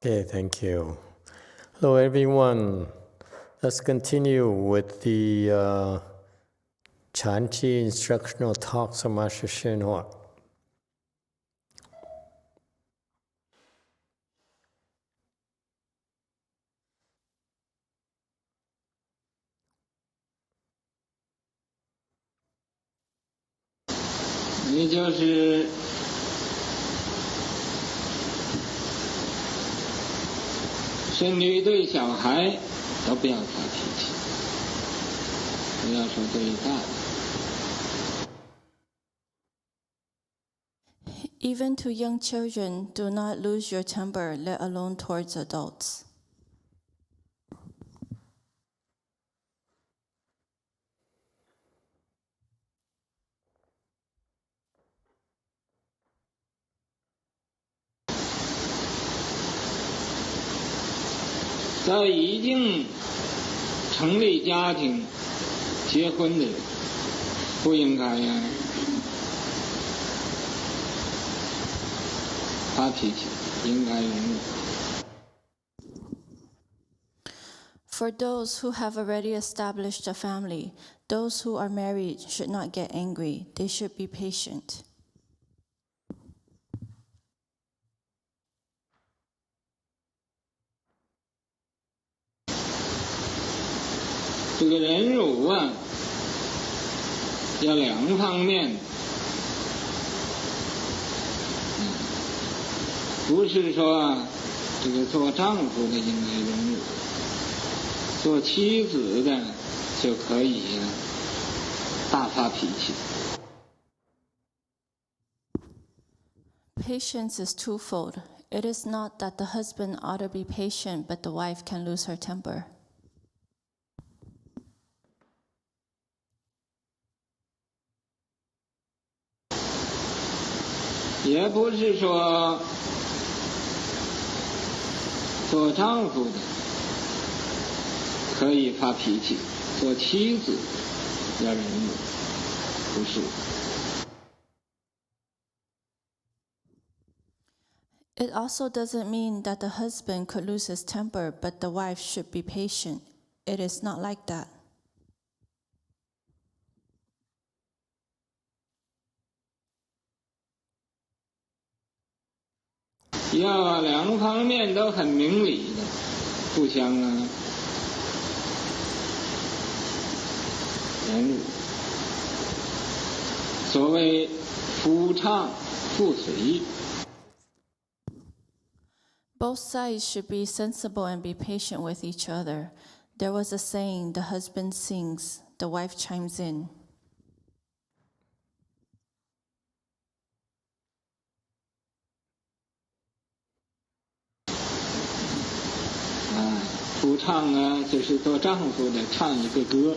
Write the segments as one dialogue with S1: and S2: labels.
S1: Okay, thank you. Hello, everyone. Let's continue with the Chanchi instructional talks of Master YongHua.
S2: 也就是孙女对小孩都不要发脾气，不要说对大的。
S3: Even to young children, do not lose your temper, let alone towards adults.
S2: 在已经成立家庭、结婚的人，不应该发脾气，应该忍辱。
S3: For those who have already established a family, those who are married should not get angry. They should be patient.
S2: 这个忍辱要两方面，不是说这个做丈夫的应该忍辱，做妻子的就可以大发脾气。
S3: Patience is twofold. It is not that the husband ought to be patient, but the wife can lose her temper.
S2: 也不是说做丈夫的可以发脾气，做妻子要忍辱，不是。
S3: It also doesn't mean that the husband could lose his temper, but the wife should be patient. It is not like that.
S2: 要两方面都很明理的，互相忍辱。所谓夫唱妇随。
S3: Both sides should be sensible and be patient with each other. There was a saying, the husband sings, the wife chimes in.
S2: 夫唱就是做丈夫的唱一个歌，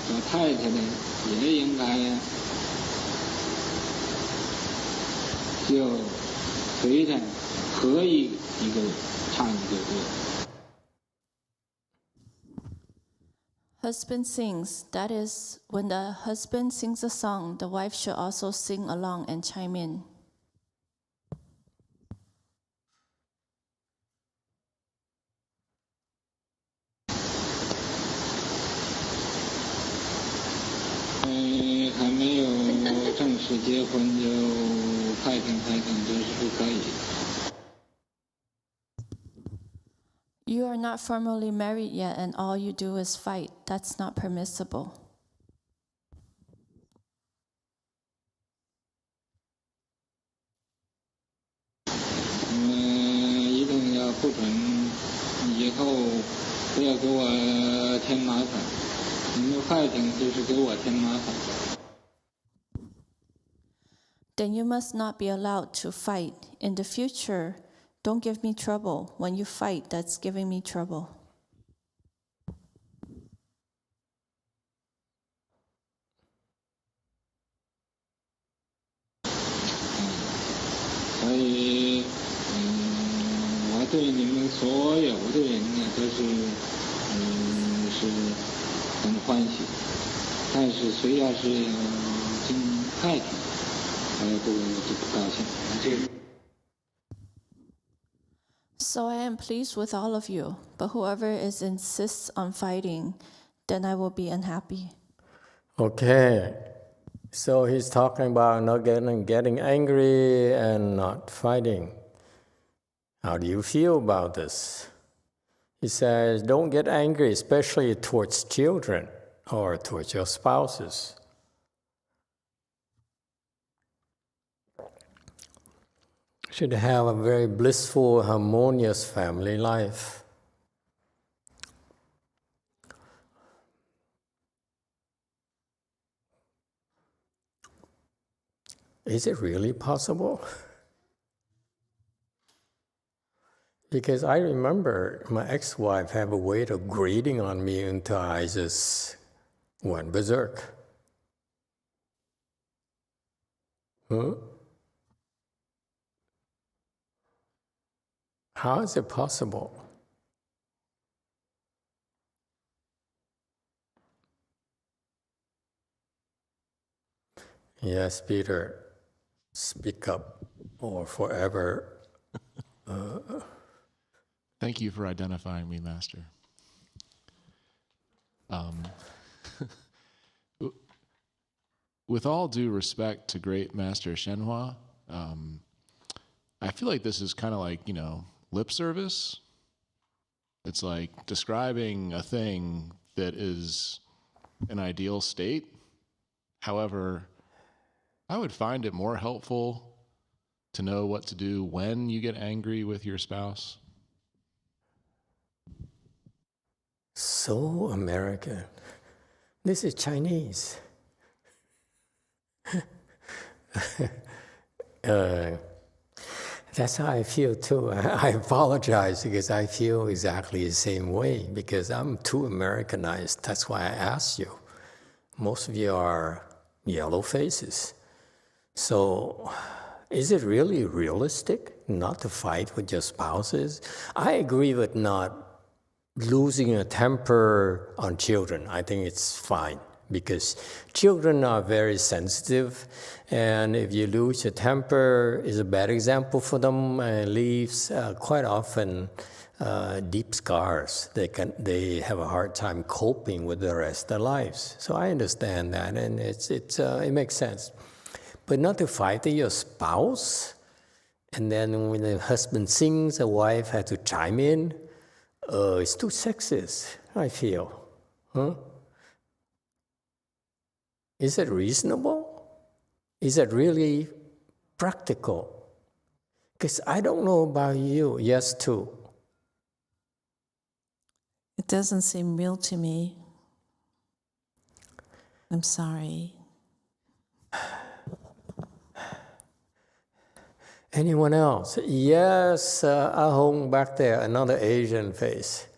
S2: 做太太的也应该就随着合一个唱一个歌。
S3: Husband sings, that is, when the husband sings a song, the wife should also sing along and chime in.
S2: 还没有正式结婚就fighting，这是不可以的。
S3: You are not formally married yet and all you do is fight. That's not permissible.
S2: 一定要不准以后不要给我添麻烦，你们fighting就是给我添麻烦。
S3: Then you must not be allowed to fight. In the future, don't give me trouble. When you fight, that's giving me trouble.
S2: 所以，我对你们所有的人呢，都是很欢喜。但是谁要是经fighting，我就不高兴。
S3: So I am pleased with all of you, but whoever insists on fighting, then I will be unhappy.
S1: Okay. So he's talking about not getting angry and not fighting. How do you feel about this? He says, don't get angry, especially towards children or towards your spouses. Should have a very blissful, harmonious family life. Is it really possible? Because I remember my ex-wife had a way of grating on me until I just went berserk. Huh? How is it possible? Yes, Peter, speak up or forever.
S4: Thank you for identifying me, Master. With all due respect to great Master YongHua, I feel like this is kind of like, lip service. It's like describing a thing that is an ideal state. However, I would find it more helpful to know what to do when you get angry with your spouse.
S1: So American. This is Chinese. That's how I feel too. I apologize because I feel exactly the same way because I'm too Americanized. That's why I asked you. Most of you are yellow faces. So is it really realistic not to fight with your spouses? I agree with not losing a temper on children. I think it's fine because children are very sensitive, and if you lose your temper, is a bad example for them and leaves quite often deep scars. They have a hard time coping with the rest of their lives. So I understand that, and it makes sense. But not to fight with your spouse, and then when the husband sings, the wife has to chime in. It's too sexist, I feel. Huh? Is it reasonable? Is it really practical? Because I don't know about you. Yes, too.
S3: It doesn't seem real to me. I'm sorry.
S1: Anyone else? Yes, Ahong back there, another Asian face.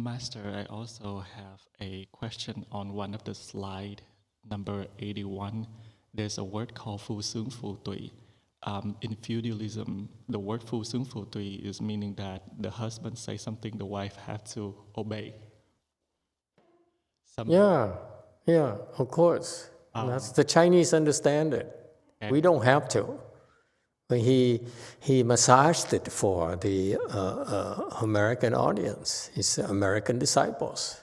S5: Master, I also have a question on one of the slide, number 81. There's a word called Fu Sung Fu Tui. In feudalism, the word Fu Sung Fu Tui is meaning that the husband says something, the wife has to obey.
S1: Yeah, of course. That's the Chinese understand it. We don't have to. But he massaged it for the American audience, his American disciples.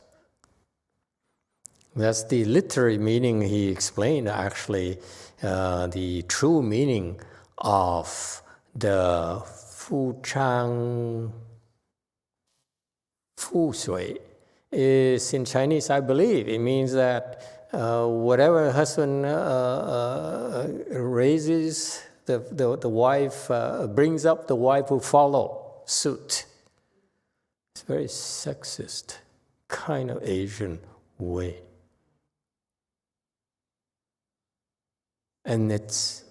S1: That's the literary meaning he explained, actually, the true meaning of the Fu Chang Fu Sui is in Chinese, I believe. It means that whatever husband raises, the wife brings up, the wife will follow suit. It's very sexist kind of Asian way. And it's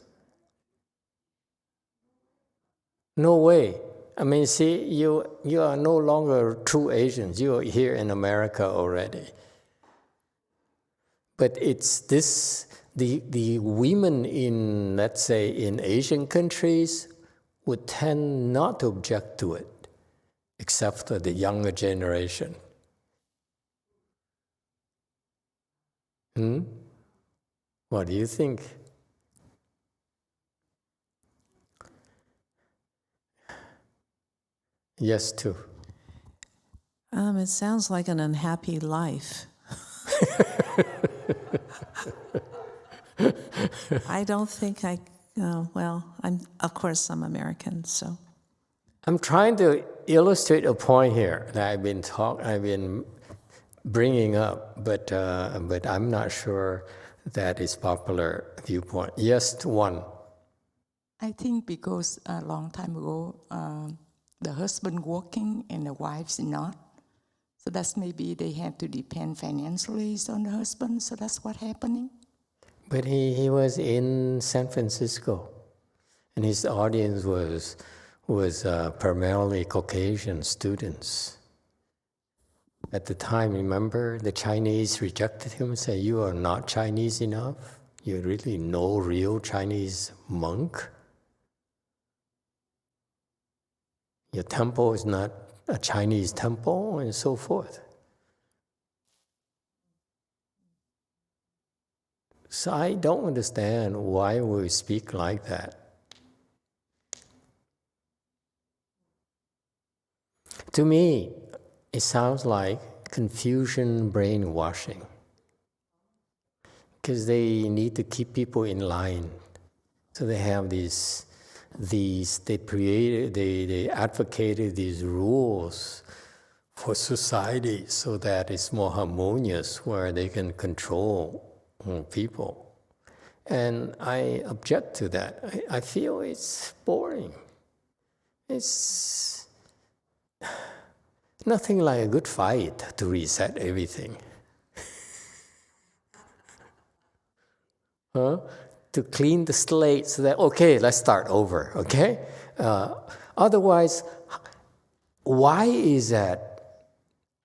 S1: no way. I mean, see, you are no longer true Asians. You are here in America already. But it's this, the women in, let's say, in Asian countries would tend not to object to it, except for the younger generation. What do you think? Yes, too.
S6: It sounds like an unhappy life. I don't think of course I'm American, so.
S1: I'm trying to illustrate a point here that I've been bringing up, but I'm not sure that is popular viewpoint. Yes, one.
S7: I think because a long time ago, the husband working and the wife's not. So that's maybe they have to depend financially on the husband. So that's what happening.
S1: But he was in San Francisco, and his audience was primarily Caucasian students. At the time, remember, the Chinese rejected him and said, "You are not Chinese enough. You're really no real Chinese monk. Your temple is not a Chinese temple," and so forth. So I don't understand why we speak like that. To me, it sounds like confusion brainwashing, because they need to keep people in line. So they have they advocated these rules for society so that it's more harmonious, where they can control people. And I object to that. I feel it's boring. It's nothing like a good fight to reset everything. To clean the slate so that, okay, let's start over, okay? Otherwise, why is that?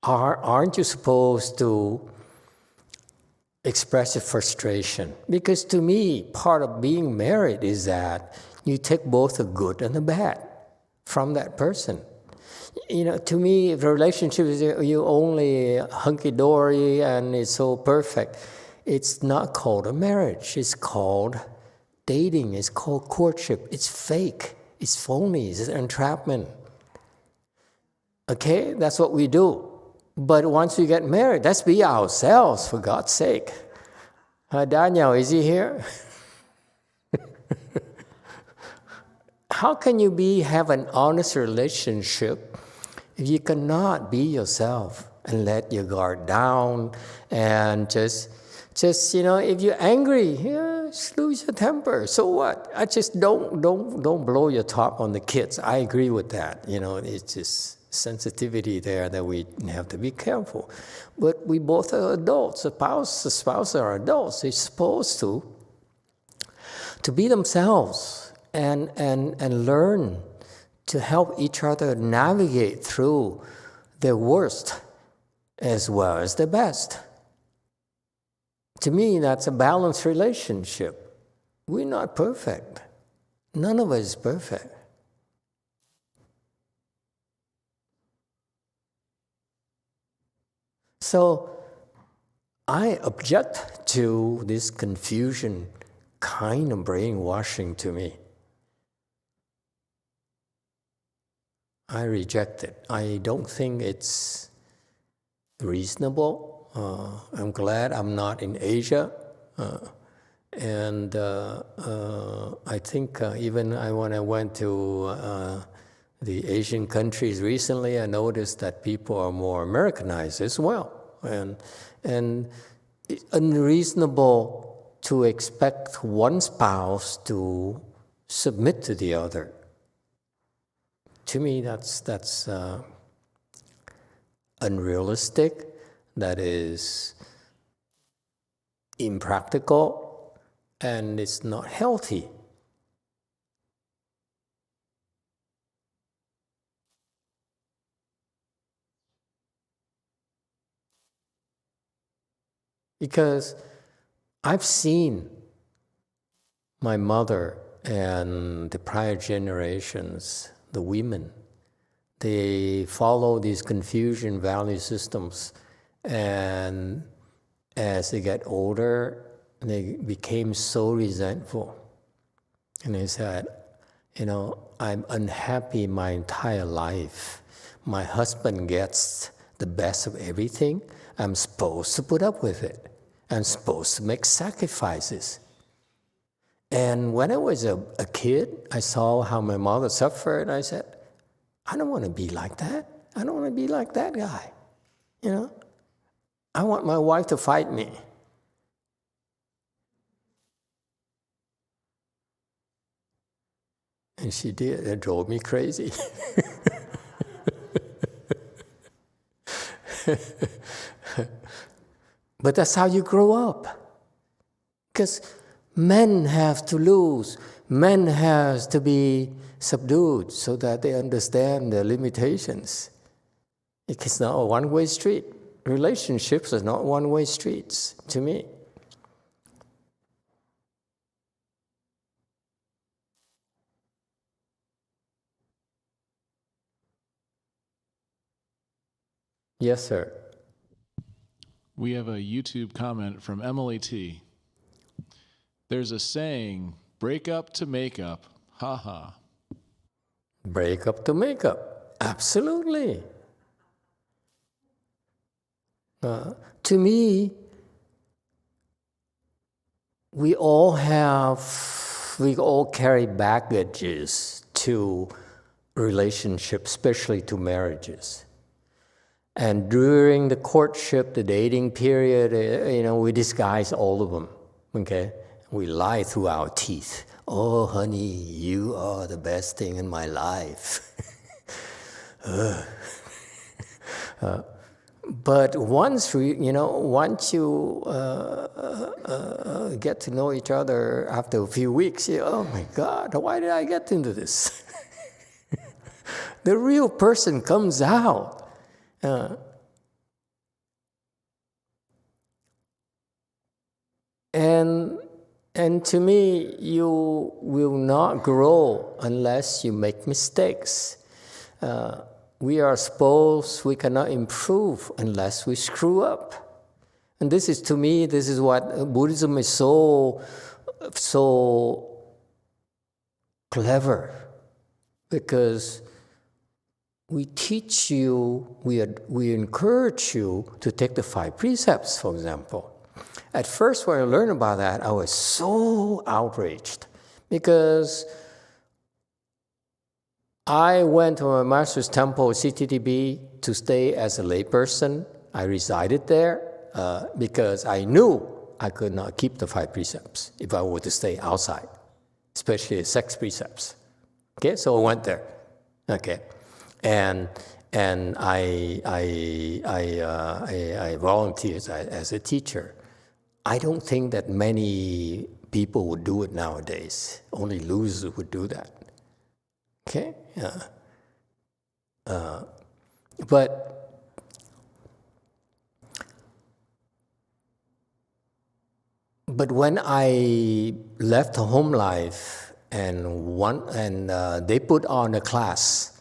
S1: Aren't you supposed to express your frustration? Because to me, part of being married is that you take both the good and the bad from that person. To me, if a relationship is you only hunky-dory and it's so perfect, it's not called a marriage. It's called dating. It's called courtship. It's fake. It's phony. It's entrapment. Okay? That's what we do. But once we get married, let's be ourselves, for God's sake. Daniel, is he here? How can you have an honest relationship if you cannot be yourself and let your guard down and just if you're angry, just lose your temper. So what? I just don't blow your top on the kids. I agree with that. It's just sensitivity there that we have to be careful. But we both are adults. The spouse are adults. They're supposed to be themselves and learn to help each other navigate through their worst as well as their best. To me, that's a balanced relationship. We're not perfect. None of us is perfect. So I object to this confusion kind of brainwashing to me. I reject it. I don't think it's reasonable. I'm glad I'm not in Asia. And I think even when I went to the Asian countries recently, I noticed that people are more Americanized as well. And it's unreasonable to expect one spouse to submit to the other. To me, that's unrealistic. That is impractical, and it's not healthy. Because I've seen my mother and the prior generations, the women, they follow these Confucian value systems. And as they get older, they became so resentful. And they said, I'm unhappy my entire life my husband gets the best of everything, I'm supposed to put up with it. I'm supposed to make sacrifices. And when I was a kid, I saw how my mother suffered, and I said, I don't want to be like that. I don't want to be like that guy. You know? I want my wife to fight me. And she did. It drove me crazy. But that's how you grow up. Because men have to lose. Men have to be subdued so that they understand their limitations. It's not a one-way street. Relationships are not one-way streets to me. Yes, sir.
S4: We have a YouTube comment from Emily T. There's a saying, break up to make up. Ha ha.
S1: Break up to make up. Absolutely. To me, we all carry baggages to relationships, especially to marriages. And during the courtship, the dating period, we disguise all of them, okay? We lie through our teeth. Oh, honey, you are the best thing in my life. But once you get to know each other after a few weeks, oh my God, why did I get into this? The real person comes out. And to me, you will not grow unless you make mistakes. We cannot improve unless we screw up. And this is what Buddhism is so clever, because we teach you, we encourage you to take the 5 precepts, for example. At first, when I learned about that, I was so outraged, because I went to my master's temple, CTTB, to stay as a layperson. I resided there because I knew I could not keep the 5 precepts if I were to stay outside, especially the sex precepts. Okay, so I went there. Okay, and I volunteered as a teacher. I don't think that many people would do it nowadays. Only losers would do that. Okay? But when I left the home life and they put on a class,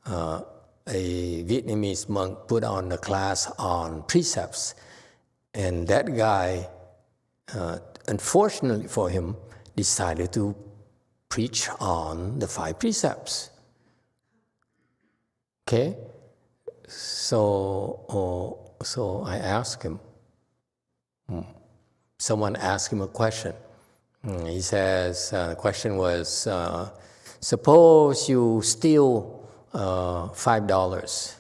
S1: a Vietnamese monk put on a class on precepts, and that guy, unfortunately for him, decided to preach on the 5 precepts. Okay? So I asked him, someone asked him a question. He says, the question was, suppose you steal $5.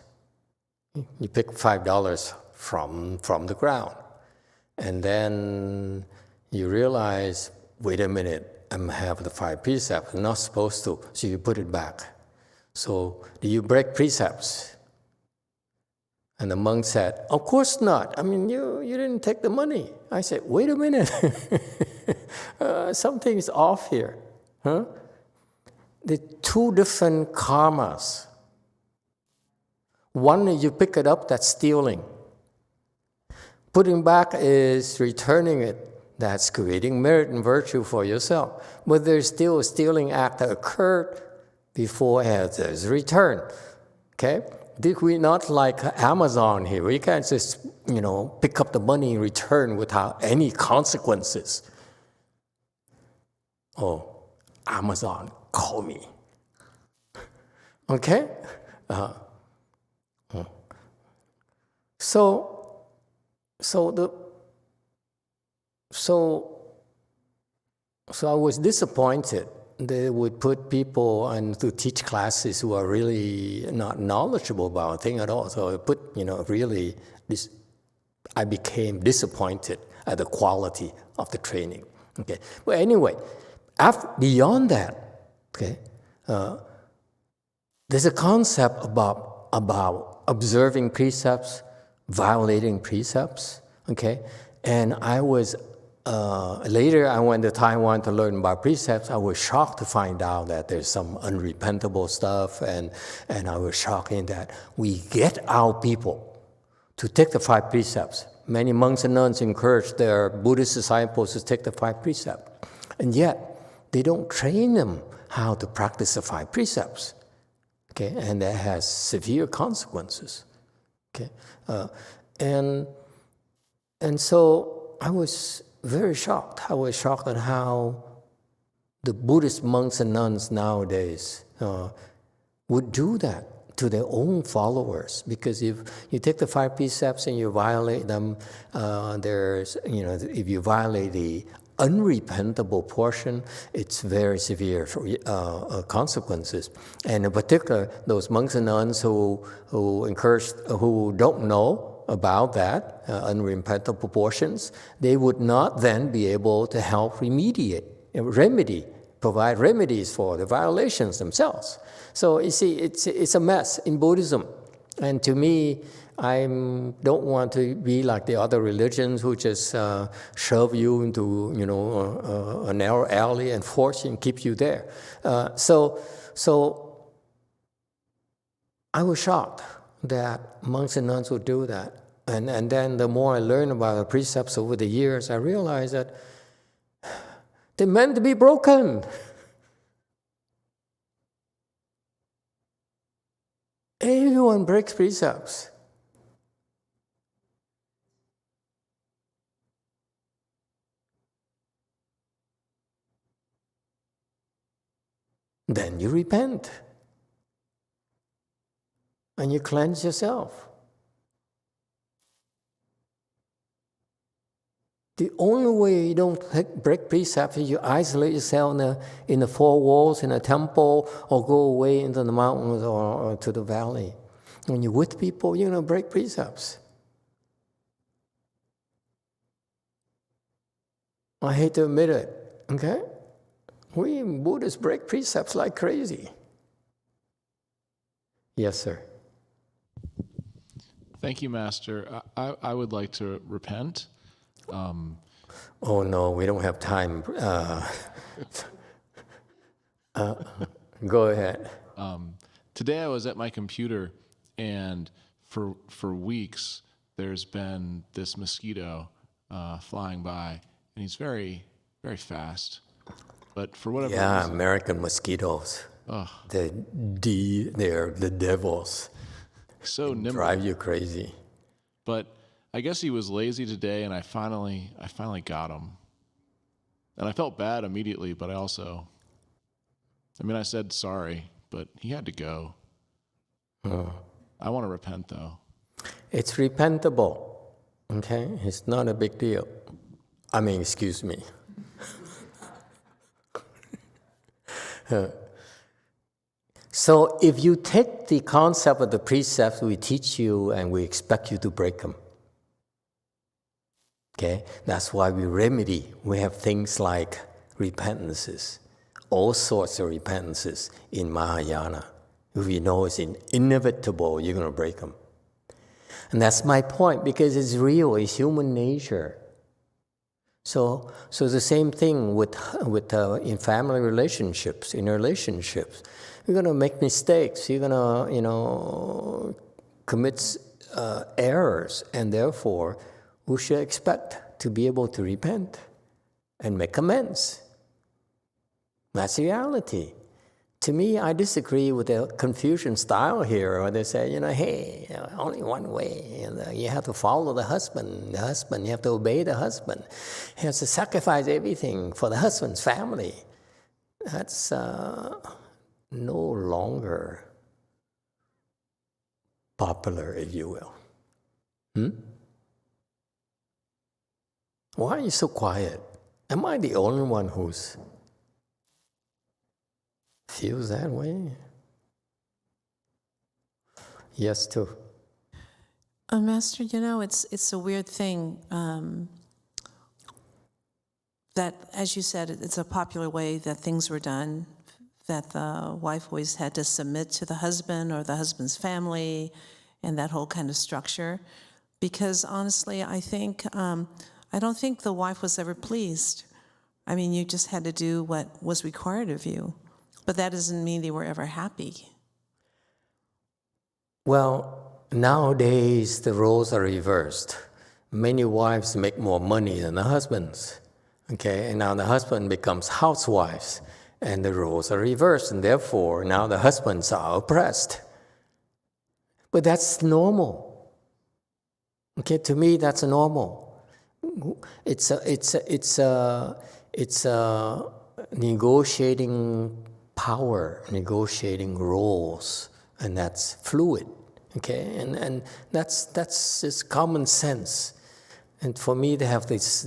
S1: You pick $5 from the ground. And then you realize, wait a minute, I have the 5 precepts. I'm not supposed to, so you put it back. So do you break precepts? And the monk said, of course not. I mean, you didn't take the money. I said, wait a minute. Something's off here. Huh? The 2 different karmas. One, you pick it up, that's stealing. Putting back is returning it. That's creating merit and virtue for yourself. But there's still a stealing act that occurred before there's a return. Okay? We're not like Amazon here. We can't just, pick up the money and return without any consequences. Oh, Amazon, call me. Okay? So I was disappointed. They would put people and to teach classes who are really not knowledgeable about a thing at all. So it put, really this. I became disappointed at the quality of the training. Okay. But anyway, beyond that, okay, there's a concept about observing precepts, violating precepts. Okay, and I was. Later, I went to Taiwan to learn about precepts. I was shocked to find out that there's some unrepentable stuff, and I was shocked in that we get our people to take the 5 precepts. Many monks and nuns encourage their Buddhist disciples to take the 5 precepts, and yet they don't train them how to practice the 5 precepts. Okay, and that has severe consequences. Okay, and so I was very shocked. I was shocked at how the Buddhist monks and nuns nowadays would do that to their own followers. Because if you take the 5 precepts and you violate them, if you violate the unrepentable portion, it's very severe consequences. And in particular, those monks and nuns who don't know about that, unrepentable portions, they would not then be able to help provide remedies for the violations themselves. So you see, it's a mess in Buddhism. And to me, I don't want to be like the other religions who just shove you into a narrow alley and force you and keep you there. So I was shocked that monks and nuns would do that. And then the more I learned about the precepts over the years, I realized that they're meant to be broken. Everyone breaks precepts. Then you repent. And you cleanse yourself. The only way you don't break precepts is you isolate yourself in the 4 walls in a temple, or go away into the mountains or to the valley. When you're with people, you're going to break precepts. I hate to admit it, okay? We Buddhists break precepts like crazy. Yes, sir.
S4: Thank you, Master. I would like to repent.
S1: Oh no, we don't have time. Go ahead.
S4: Today I was at my computer, and for weeks there's been this mosquito flying by, and he's very, very fast. But for whatever reason,
S1: American mosquitoes. They're the devils.
S4: So nimble.
S1: Drive you crazy.
S4: But I guess he was lazy today, and I finally got him. And I felt bad immediately, but I said sorry, but he had to go. I want to repent, though.
S1: It's repentable, okay? It's not a big deal. Excuse me. So if you take the concept of the precepts we teach you and we expect you to break them, okay? That's why we remedy. We have things like repentances, all sorts of repentances in Mahayana. If you know it's inevitable, you're going to break them. And that's my point, because it's real, it's human nature. So the same thing with in family relationships, in relationships. You're going to make mistakes. You're going to, commit errors, and therefore we should expect to be able to repent and make amends. That's reality. To me, I disagree with the Confucian style here, where they say, hey, only one way. You have to follow the husband. You have to obey the husband. He has to sacrifice everything for the husband's family. That's no longer popular, if you will. Why are you so quiet? Am I the only one who's feels that way? Yes, too.
S6: Master, it's a weird thing that, as you said, it's a popular way that things were done, that the wife always had to submit to the husband or the husband's family and that whole kind of structure. Because honestly, I don't think the wife was ever pleased. I mean, you just had to do what was required of you. But that doesn't mean they were ever happy.
S1: Well, nowadays the roles are reversed. Many wives make more money than the husbands. Okay, and now the husband becomes housewives, and the roles are reversed, and therefore now the husbands are oppressed. But that's normal. Okay, to me that's normal. It's a negotiating power, negotiating roles, and that's fluid. Okay, and that's just common sense. And for me to have this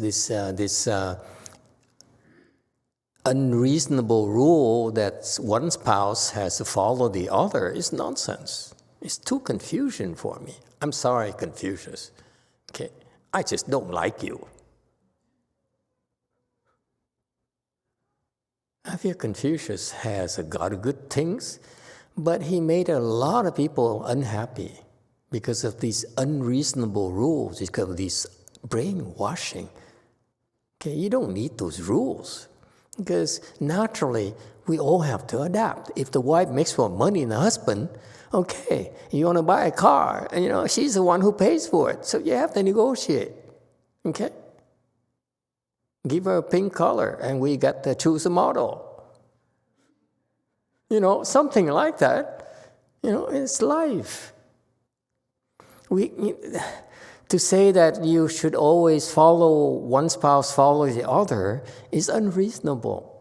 S1: unreasonable rule that one spouse has to follow the other is nonsense. It's too confusion for me. I'm sorry, Confucius. Okay, I just don't like you. I feel Confucius has got good things, but he made a lot of people unhappy because of these unreasonable rules, because of these brainwashing. Okay, you don't need those rules because naturally we all have to adapt. If the wife makes more money than the husband, okay, you want to buy a car, and she's the one who pays for it, so you have to negotiate. Okay, give her a pink color, and we got to choose a model. Something like that. It's life. To say that you should always follow one spouse, follow the other, is unreasonable.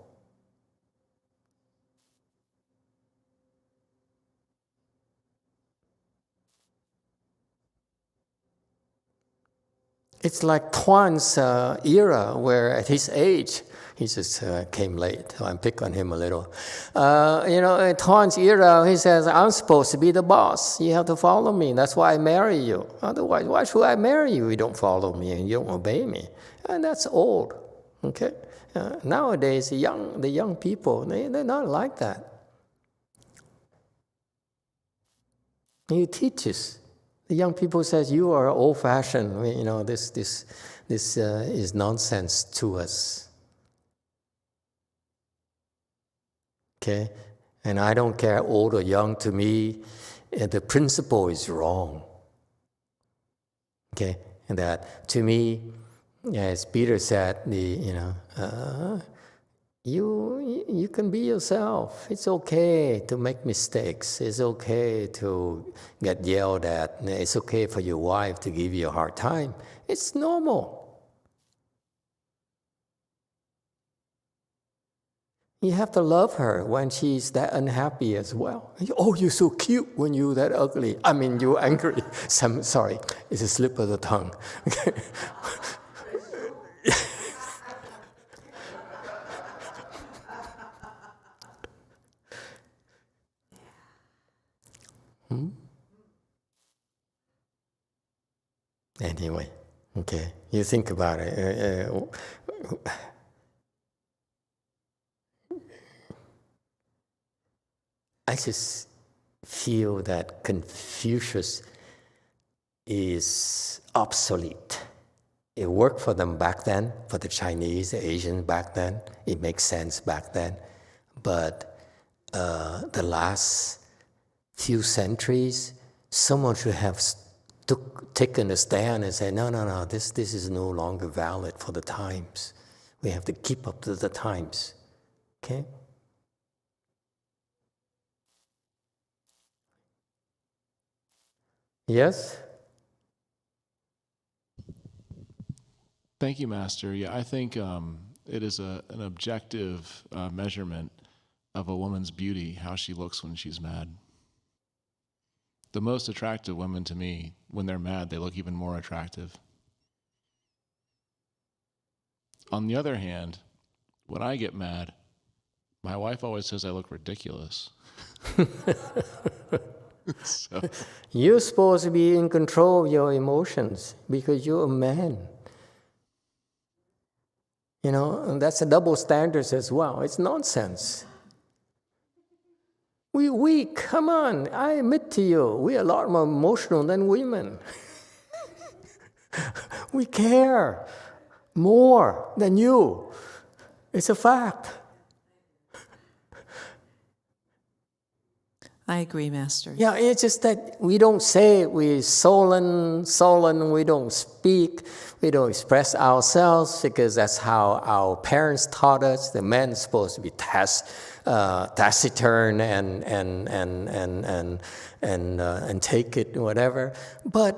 S1: It's like Tuan's era, where at his age, he just came late, so I pick on him a little. In Tuan's era, he says, I'm supposed to be the boss. You have to follow me. That's why I marry you. Otherwise, why should I marry you? You don't follow me and you don't obey me. And that's old, okay? Nowadays, the young people, they're not like that. He teaches. The young people says, you are old-fashioned. This is nonsense to us. Okay? And I don't care old or young. To me, the principle is wrong. Okay? And that, to me, as Peter said, you can be yourself. It's okay to make mistakes. It's okay to get yelled at. It's okay for your wife to give you a hard time. It's normal. You have to love her when she's that unhappy as well. Oh, you're so cute when you're that ugly. I mean, you're angry. Sorry, it's a slip of the tongue. Anyway, okay, you think about it. I just feel that Confucius is obsolete. It worked for them back then, for the Chinese, the Asians back then. It makes sense back then. But the last few centuries, someone should have taken a stand and said, no, this is no longer valid for the times. We have to keep up to the times. Okay? Yes?
S4: Thank you, Master. Yeah, I think it is an objective measurement of a woman's beauty, how she looks when she's mad. the most attractive women to me, when they're mad, they look even more attractive. On the other hand, when I get mad, my wife always says I look ridiculous. So.
S1: You're supposed to be in control of your emotions because you're a man. You know, and that's a double standards as well. It's nonsense. We're weak. Come on, I admit to you, we're a lot more emotional than women. We care more than you. It's a fact.
S6: I agree, Master.
S1: Yeah, it's just that we don't say we're sullen, we don't speak, we don't express ourselves because that's how our parents taught us. The man's supposed to be taciturn and take it, whatever. But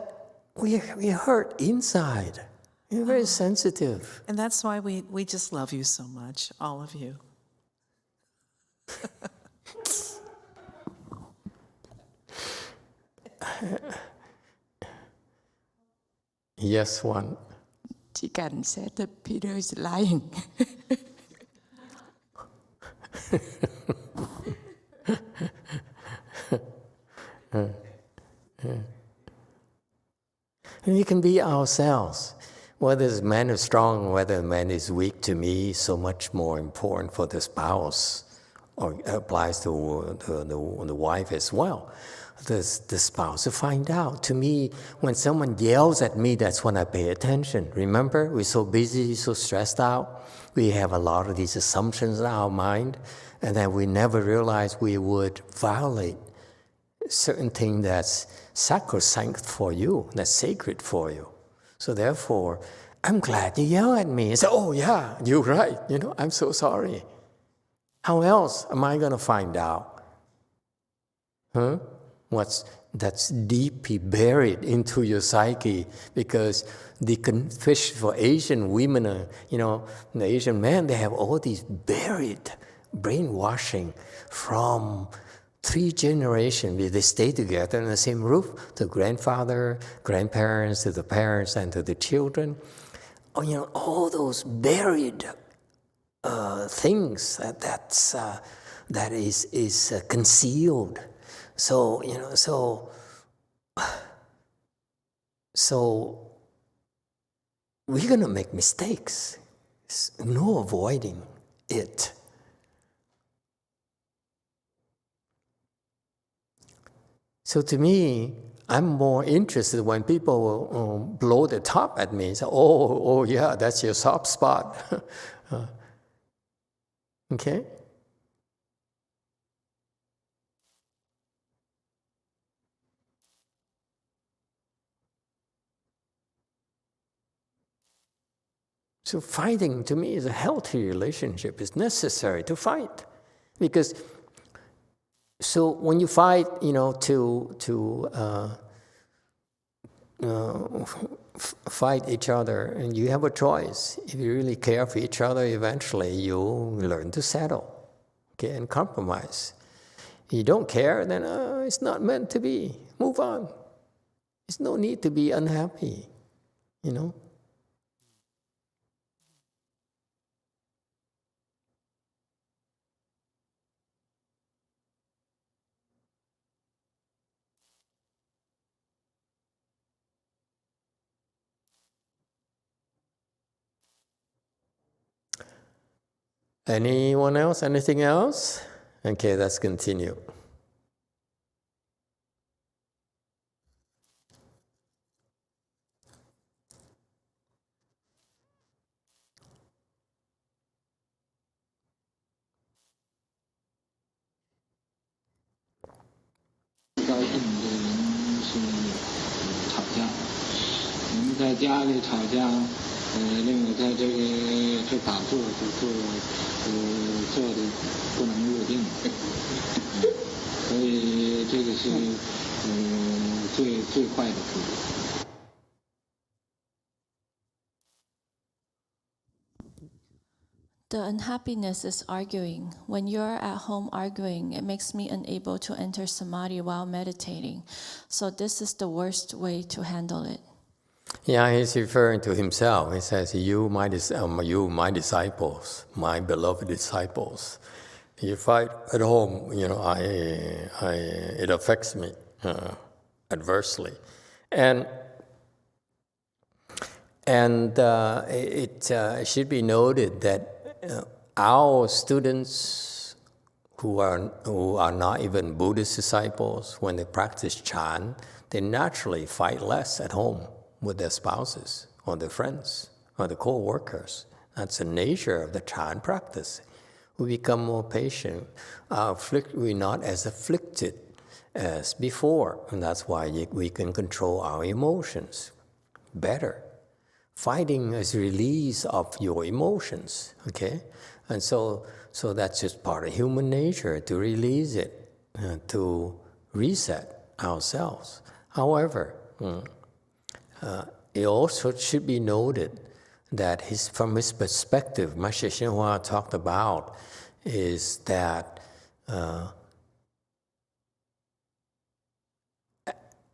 S1: we hurt inside. We're very sensitive.
S6: And that's why we just love you so much, all of you.
S1: Yes, one.
S7: Chicken said that Peter is lying.
S1: And we can be ourselves. Whether the man is strong, whether the man is weak, to me, is so much more important for the spouse, or applies to the wife as well. The spouse to find out. To me, when someone yells at me, that's when I pay attention. Remember, we're so busy, so stressed out. We have a lot of these assumptions in our mind, and then we never realize we would violate certain thing that's sacrosanct for you, that's sacred for you. So therefore, I'm glad you yell at me and say, oh yeah, you're right, I'm so sorry. How else am I going to find out? That's deeply buried into your psyche, because the fish for Asian women, the Asian men, they have all these buried brainwashing from 3 generations. They stay together in the same roof, the grandfather, grandparents, to the parents, and to the children. All those buried things that is concealed. So we're gonna make mistakes. There's no avoiding it. So to me, I'm more interested when people blow the top at me and say, oh yeah, that's your soft spot. Okay? So fighting, to me, is a healthy relationship. It's necessary to fight. Because, so when you fight, fight each other, and you have a choice. If you really care for each other, eventually you learn to settle, okay, and compromise. If you don't care, then it's not meant to be. Move on. There's no need to be unhappy, Anyone else? Anything else? Okay, let's continue.
S2: 在家里吵架，另外在这打坐做的不能入定，所以这个是最坏的处理。
S3: The unhappiness is arguing. When you're at home arguing, it makes me unable to enter samadhi while meditating. So this is the worst way to handle it.
S1: Yeah, he's referring to himself. He says, you, my disciples, my beloved disciples. You fight at home, it affects me adversely. And it should be noted that our students who are not even Buddhist disciples, when they practice Chan, they naturally fight less at home with their spouses or their friends or the co-workers. That's the nature of the Chan practice. We become more patient. We're not as afflicted as before, and that's why we can control our emotions better. Fighting is release of your emotions, okay? And so that's just part of human nature, to release it, to reset ourselves. However, it also should be noted that from his perspective, Master YongHua talked about is that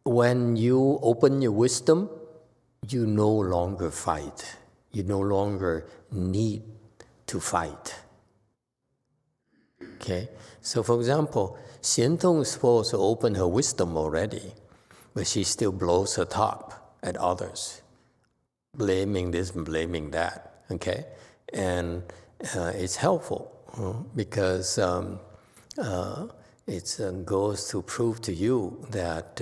S1: when you open your wisdom, you no longer fight. You no longer need to fight. Okay? So for example, Xiantong is supposed to open her wisdom already, but she still blows her top at others, blaming this and blaming that. Okay? And it's helpful because it goes to prove to you that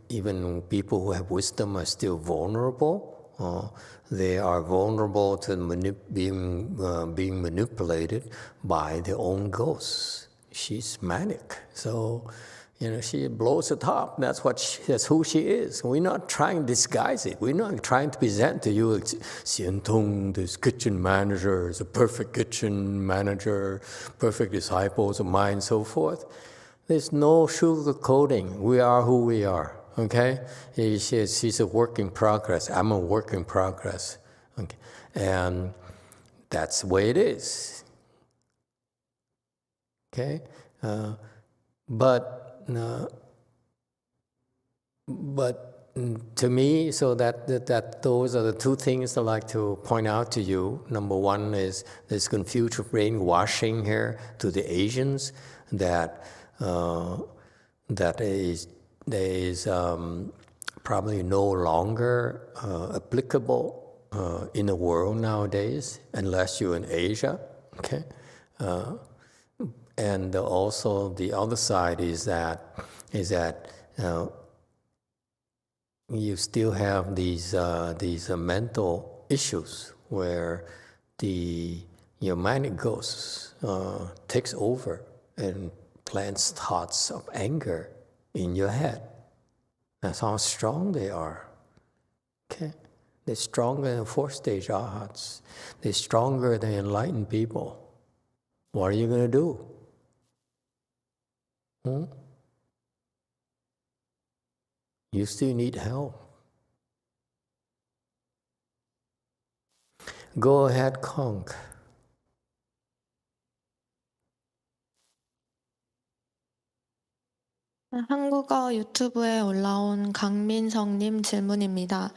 S1: even people who have wisdom are still vulnerable. They are vulnerable to being manipulated by their own ghosts. She's manic, so she blows the top. That's who she is. We're not trying to disguise it. We're not trying to present to you, Xiantong, this kitchen manager, is a perfect kitchen manager, perfect disciples of mine, so forth. There's no sugarcoating. We are who we are, okay? She's a work in progress. I'm a work in progress, okay? And that's the way it is, okay? But to me, so that those are the two things I'd like to point out to you. Number one is this Confucian brainwashing here to the Asians that is probably no longer applicable in the world nowadays, unless you're in Asia, okay? And also the other side is that you still have these mental issues where your manic ghost takes over and plants thoughts of anger in your head. That's how strong they are. Okay? They're stronger than fourth-stage arhats. They're stronger than enlightened people. What are you going to do? You still need help. Go ahead, Kong.
S8: 한국어 유튜브에 올라온 강민성님 질문입니다.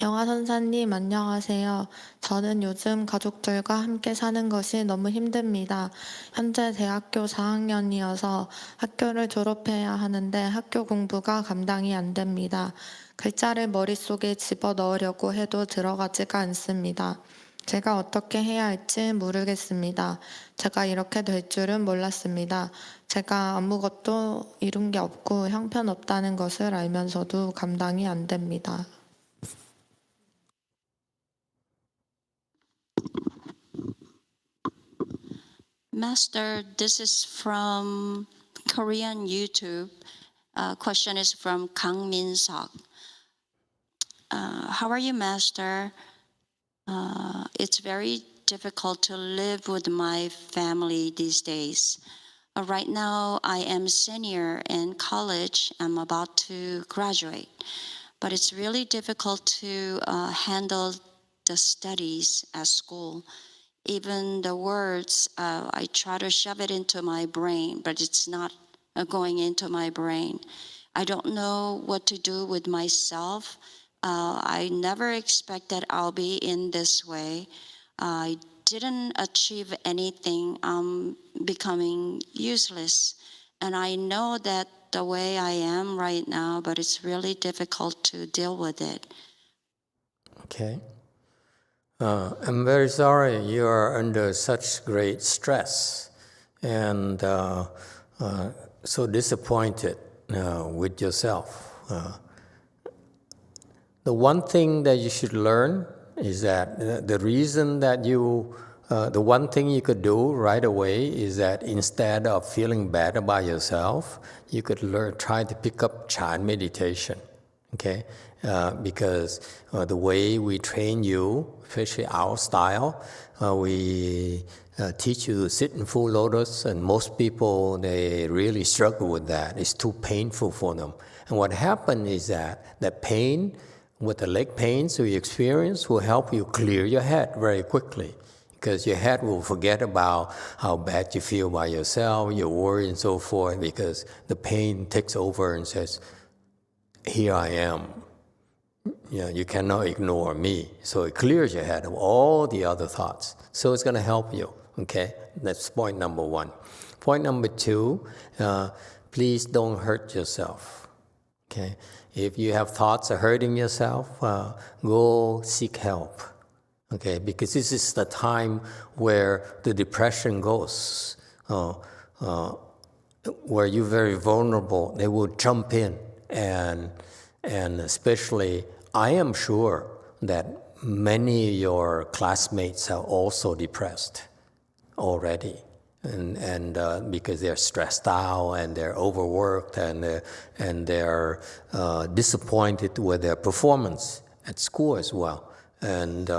S8: 영화 선사님 안녕하세요. 저는 요즘 가족들과 함께 사는 것이 너무 힘듭니다. 현재 대학교 4학년이어서 학교를 졸업해야 하는데 학교 공부가 감당이 안 됩니다. 글자를 머릿속에 집어넣으려고 해도 들어가지가 않습니다. 제가 어떻게 해야 할지 모르겠습니다. 제가 이렇게 될 줄은 몰랐습니다. 제가 아무것도 이룬 게 없고 형편없다는 것을 알면서도 감당이 안 됩니다.
S9: Master, this is from Korean YouTube. Question is from Kang Min Sok. How are you, Master? It's very difficult to live with my family these days. Right now, I am senior in college. I'm about to graduate. But it's really difficult to handle the studies at school. Even the words, I try to shove it into my brain, but it's not going into my brain. I don't know what to do with myself. I never expected I'll be in this way. I didn't achieve anything. I'm becoming useless. And I know that the way I am right now, but it's really difficult to deal with it.
S1: Okay. I'm very sorry you are under such great stress and so disappointed with yourself. The one thing that you should learn is that the reason that the one thing you could do right away is that instead of feeling bad about yourself, you could try to pick up Chan meditation, okay? Because the way we train you, especially our style, we teach you to sit in full lotus, and most people, they really struggle with that. It's too painful for them. And what happens is that the pain, with the leg pains you experience, will help you clear your head very quickly, because your head will forget about how bad you feel by yourself, your worry and so forth, because the pain takes over and says, here I am. You cannot ignore me. So it clears your head of all the other thoughts. So it's going to help you, okay? That's point number one. Point number two, please don't hurt yourself, okay? If you have thoughts of hurting yourself, go seek help, okay? Because this is the time where the depression goes, where you're very vulnerable. They will jump in, and especially, I am sure that many of your classmates are also depressed already. And because they're stressed out and they're overworked and they're disappointed with their performance at school as well. And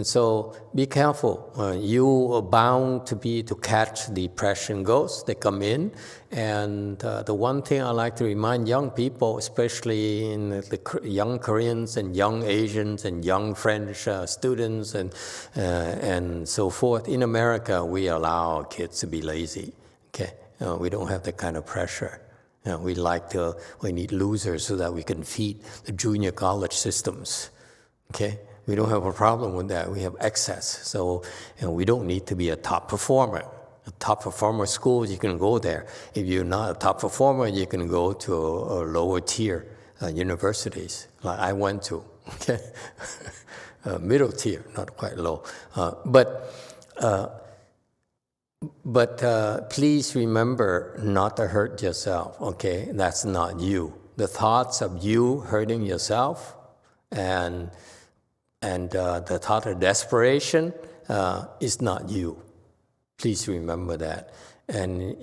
S1: so be careful. You are bound to catch depression ghosts. They come in. And the one thing I like to remind young people, especially in the young Koreans and young Asians and young French students and so forth, in America, we allow our kids to be lazy. Okay, we don't have that kind of pressure. We need losers so that we can feed the junior college systems. Okay. We don't have a problem with that. We have excess. So we don't need to be a top performer. A top performer schools, you can go there. If you're not a top performer, you can go to a lower tier universities, like I went to, okay? Middle tier, not quite low. But please remember not to hurt yourself, okay? That's not you. The thoughts of you hurting yourself and the thought of desperation is not you. Please remember that. And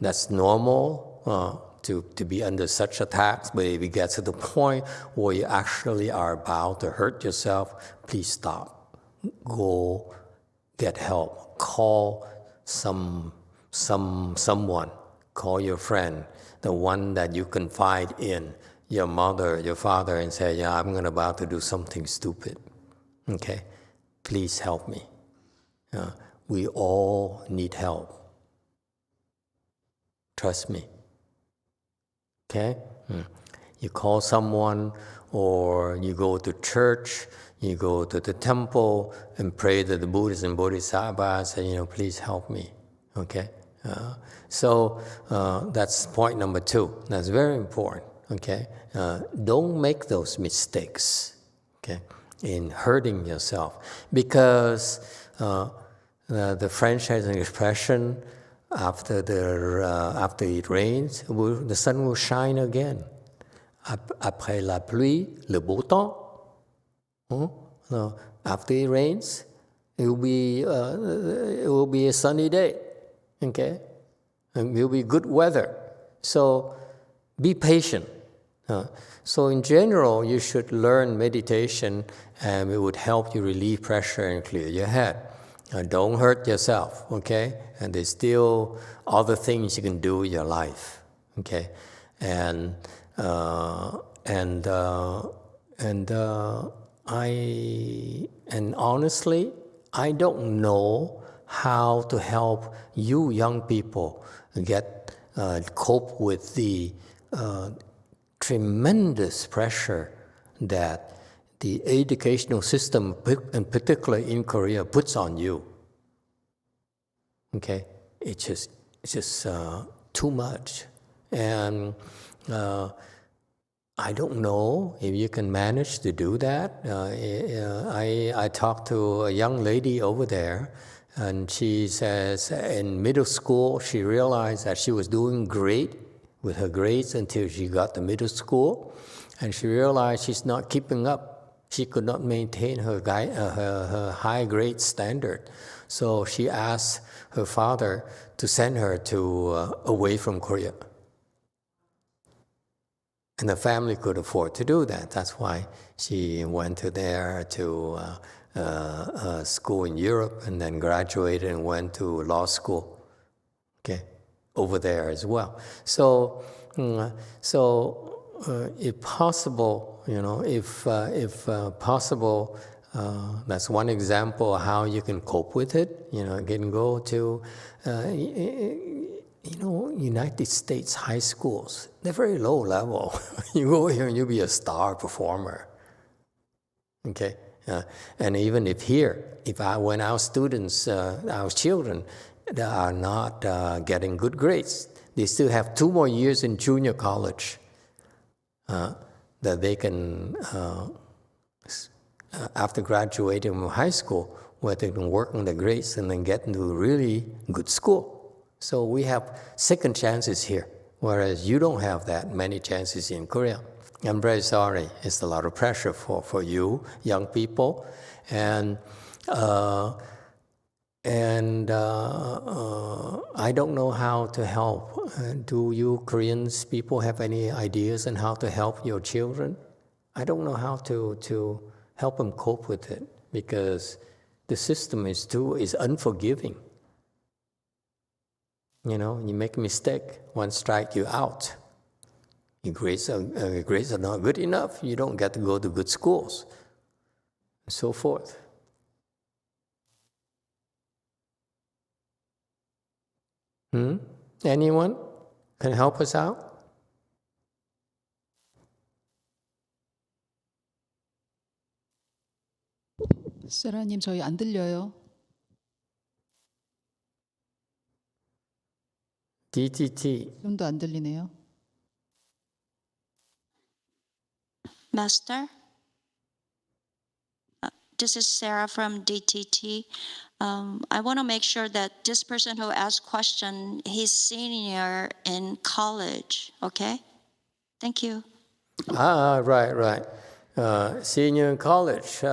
S1: that's normal to be under such attacks, but if you get to the point where you actually are about to hurt yourself, please stop. Go get help. Call someone. Call your friend, the one that you confide in. Your mother, your father, and say, yeah, I'm about to do something stupid. Okay? Please help me. We all need help. Trust me. Okay? You call someone, or you go to church, you go to the temple and pray to the Buddhas and Bodhisattvas, and please help me. Okay? So that's point number two. That's very important. Okay, don't make those mistakes, okay, in hurting yourself, because the French has an expression: after it rains, the sun will shine again. Après la pluie, le beau temps. After it rains, it will be a sunny day. Okay, and it will be good weather. So be patient. So in general, you should learn meditation, and it would help you relieve pressure and clear your head. Don't hurt yourself, okay? And there's still other things you can do in your life, okay? And And honestly, I don't know how to help you young people cope with the tremendous pressure that the educational system, and particularly in Korea, puts on you. Okay, it's just too much, and I don't know if you can manage to do that. I talked to a young lady over there, and she says in middle school she realized that she was doing great with her grades until she got to middle school, and she realized she's not keeping up. She could not maintain her high grade standard. So she asked her father to send her away from Korea. And the family could afford to do that. That's why she went to school in Europe and then graduated and went to law school, okay, over there as well. So if possible, if possible, that's one example of how you can cope with it. You can go to, United States high schools. They're very low level. You go here and you'll be a star performer. Okay, and even when our students, our children, they are not getting good grades, they still have 2 more years in junior college that they can, after graduating from high school, where they can work on the grades and then get into a really good school. So we have second chances here, whereas you don't have that many chances in Korea. I'm very sorry. It's a lot of pressure for you, young people. And I don't know how to help. Do you Koreans people have any ideas on how to help your children? I don't know how to help them cope with it, because the system is unforgiving. You make a mistake, one strike you out. Your grades are not good enough, you don't get to go to good schools, and so forth. Anyone can help us out?
S10: 세라님, 저희 안 들려요.
S1: DTT.
S10: 지금도 안 들리네요.
S9: Master, this is Sarah from DTT. I want to make sure that this person who asked question, he's senior in college, okay? Thank you.
S1: Right. Senior in college.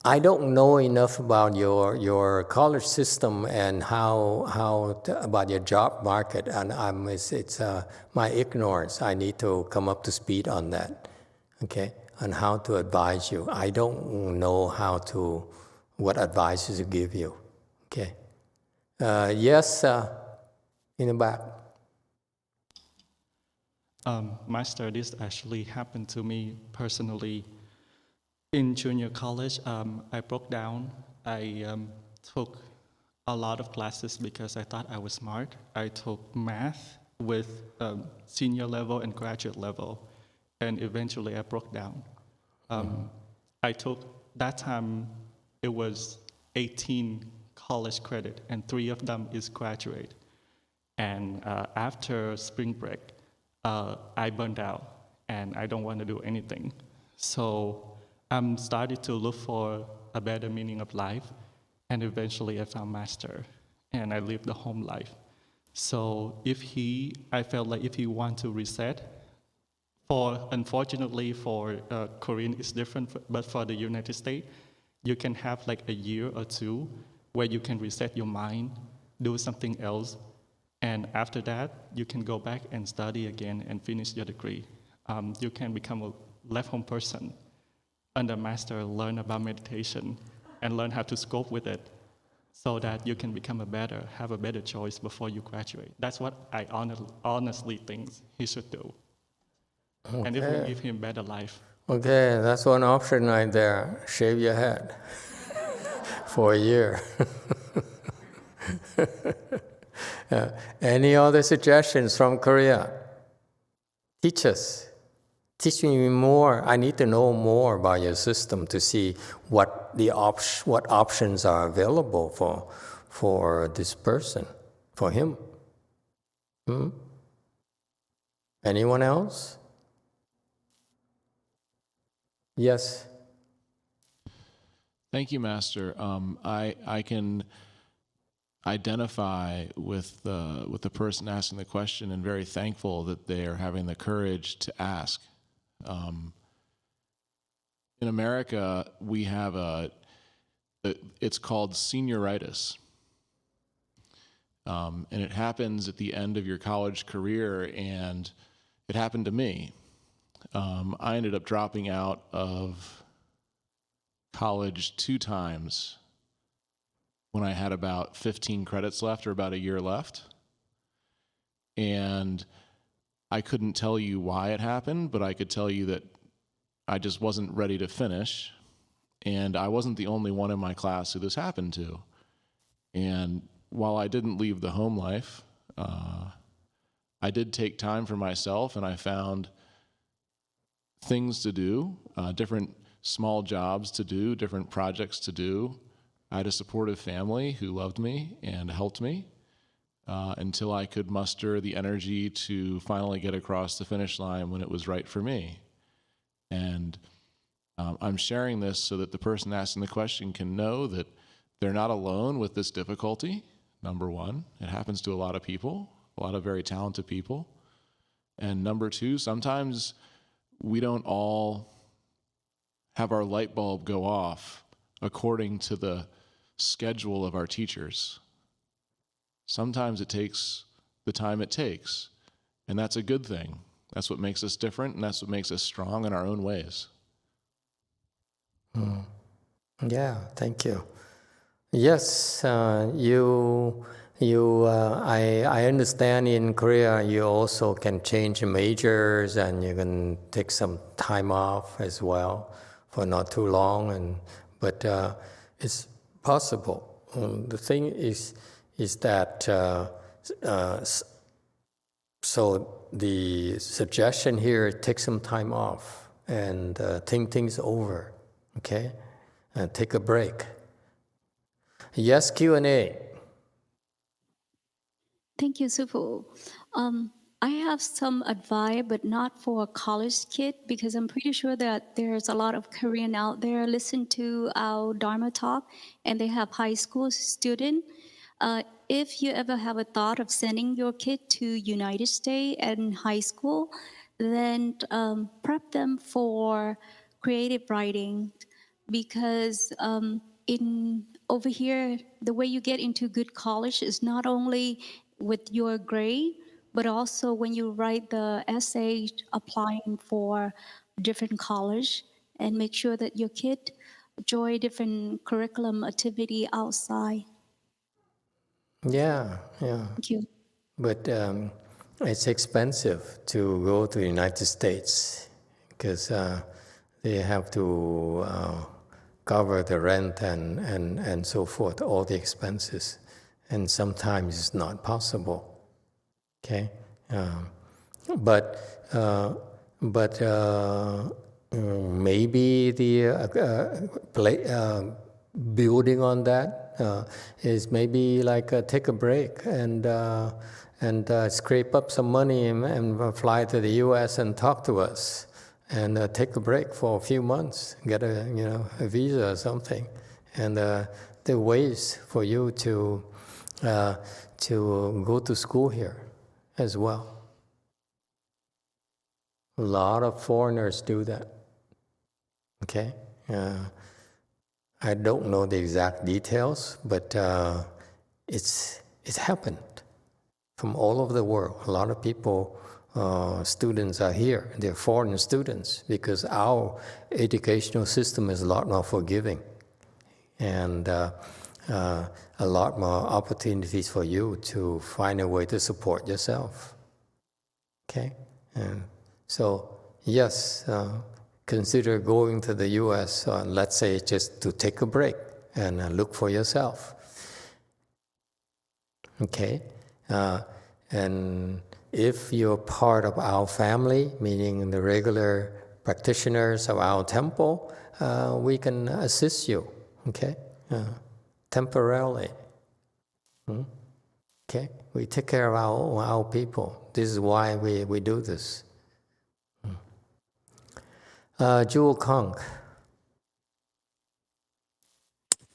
S1: I don't know enough about your college system and about your job market, and it's my ignorance. I need to come up to speed on that, okay, on how to advise you. I don't know what advices to give you, okay. Yes, in the back.
S5: Master, this actually happened to me personally. In junior college, I broke down. I took a lot of classes because I thought I was smart. I took math with senior level and graduate level, and eventually I broke down. I took, that time it was 18 college credit, and 3 of them is graduate. And after spring break, I burned out, and I don't want to do anything. So I'm started to look for a better meaning of life, and eventually I found Master, and I lived the home life. So I felt like if he want to reset, unfortunately for Korean it's different, but for the United States, you can have like a year or 2 where you can reset your mind, do something else, and after that, you can go back and study again and finish your degree. You can become a left-home person. Under Master, learn about meditation and learn how to cope with it so that you can have a better choice before you graduate. That's what I honestly think he should do. and it will give him better life.
S1: Okay, that's one option right there. Shave your head for a year. Any other suggestions from Korea? Teach us. Teach me more. I need to know more about your system to see what options are available for this person, for him. Anyone else? Yes.
S4: Thank you, Master. I can identify with the person asking the question, and very thankful that they are having the courage to ask. In America, we have it's called senioritis. And it happens at the end of your college career, and it happened to me. I ended up dropping out of college 2 times when I had about 15 credits left, or about a year left. And I couldn't tell you why it happened, but I could tell you that I just wasn't ready to finish. And I wasn't the only one in my class who this happened to. And while I didn't leave the home life, I did take time for myself, and I found things to do, different small jobs to do, different projects to do. I had a supportive family who loved me and helped me until I could muster the energy to finally get across the finish line when it was right for me. And I'm sharing this so that the person asking the question can know that they're not alone with this difficulty, number one. It happens to a lot of people, a lot of very talented people. And number two, sometimes we don't all have our light bulb go off according to the schedule of our teachers. Sometimes it takes the time it takes, and that's a good thing. That's what makes us different, and that's what makes us strong in our own ways.
S1: Yeah, thank you. Yes, I understand in Korea you also can change majors, and you can take some time off as well for not too long, but it's possible. The thing is that so the suggestion here: take some time off and think things over. Okay, and take a break. Yes, Q&A.
S11: Thank you, Sufu. I have some advice, but not for a college kid, because I'm pretty sure that there's a lot of Korean out there listen to our Dharma talk, and they have high school student. If you ever have a thought of sending your kid to United States and high school, then prep them for creative writing, because over here, the way you get into good college is not only with your grade, but also when you write the essay applying for different college, and make sure that your kid enjoy different curriculum activity outside.
S1: Yeah.
S11: Thank you.
S1: But it's expensive to go to the United States because they have to cover the rent and so forth, all the expenses. And sometimes it's not possible. Okay? But maybe the building on that is maybe like take a break and scrape up some money and fly to the U.S. and talk to us, and take a break for a few months, get a visa or something, and there are ways for you to go to school here as well. A lot of foreigners do that. Okay. I don't know the exact details, but it's happened from all over the world. A lot of people, students are here. They're foreign students because our educational system is a lot more forgiving, and a lot more opportunities for you to find a way to support yourself. Okay, and so yes, consider going to the U.S., let's say just to take a break and look for yourself. Okay? And if you're part of our family, meaning the regular practitioners of our temple, we can assist you, okay? Temporarily. Okay? We take care of our people. This is why we do this. Jewel Kong.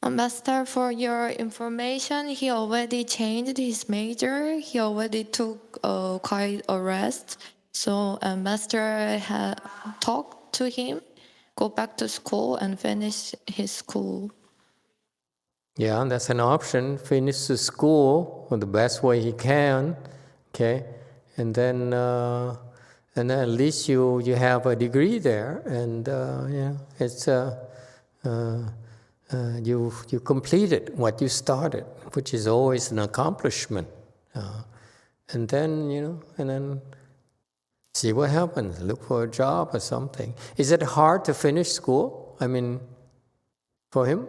S8: Master, for your information, he already changed his major. He already took quite a rest. So Master had talked to him, go back to school and finish his school.
S1: Yeah, that's an option. Finish the school the best way he can, okay? And then at least you have a degree there, and it's you completed what you started, which is always an accomplishment. And then see what happens. Look for a job or something. Is it hard to finish school? I mean, for him?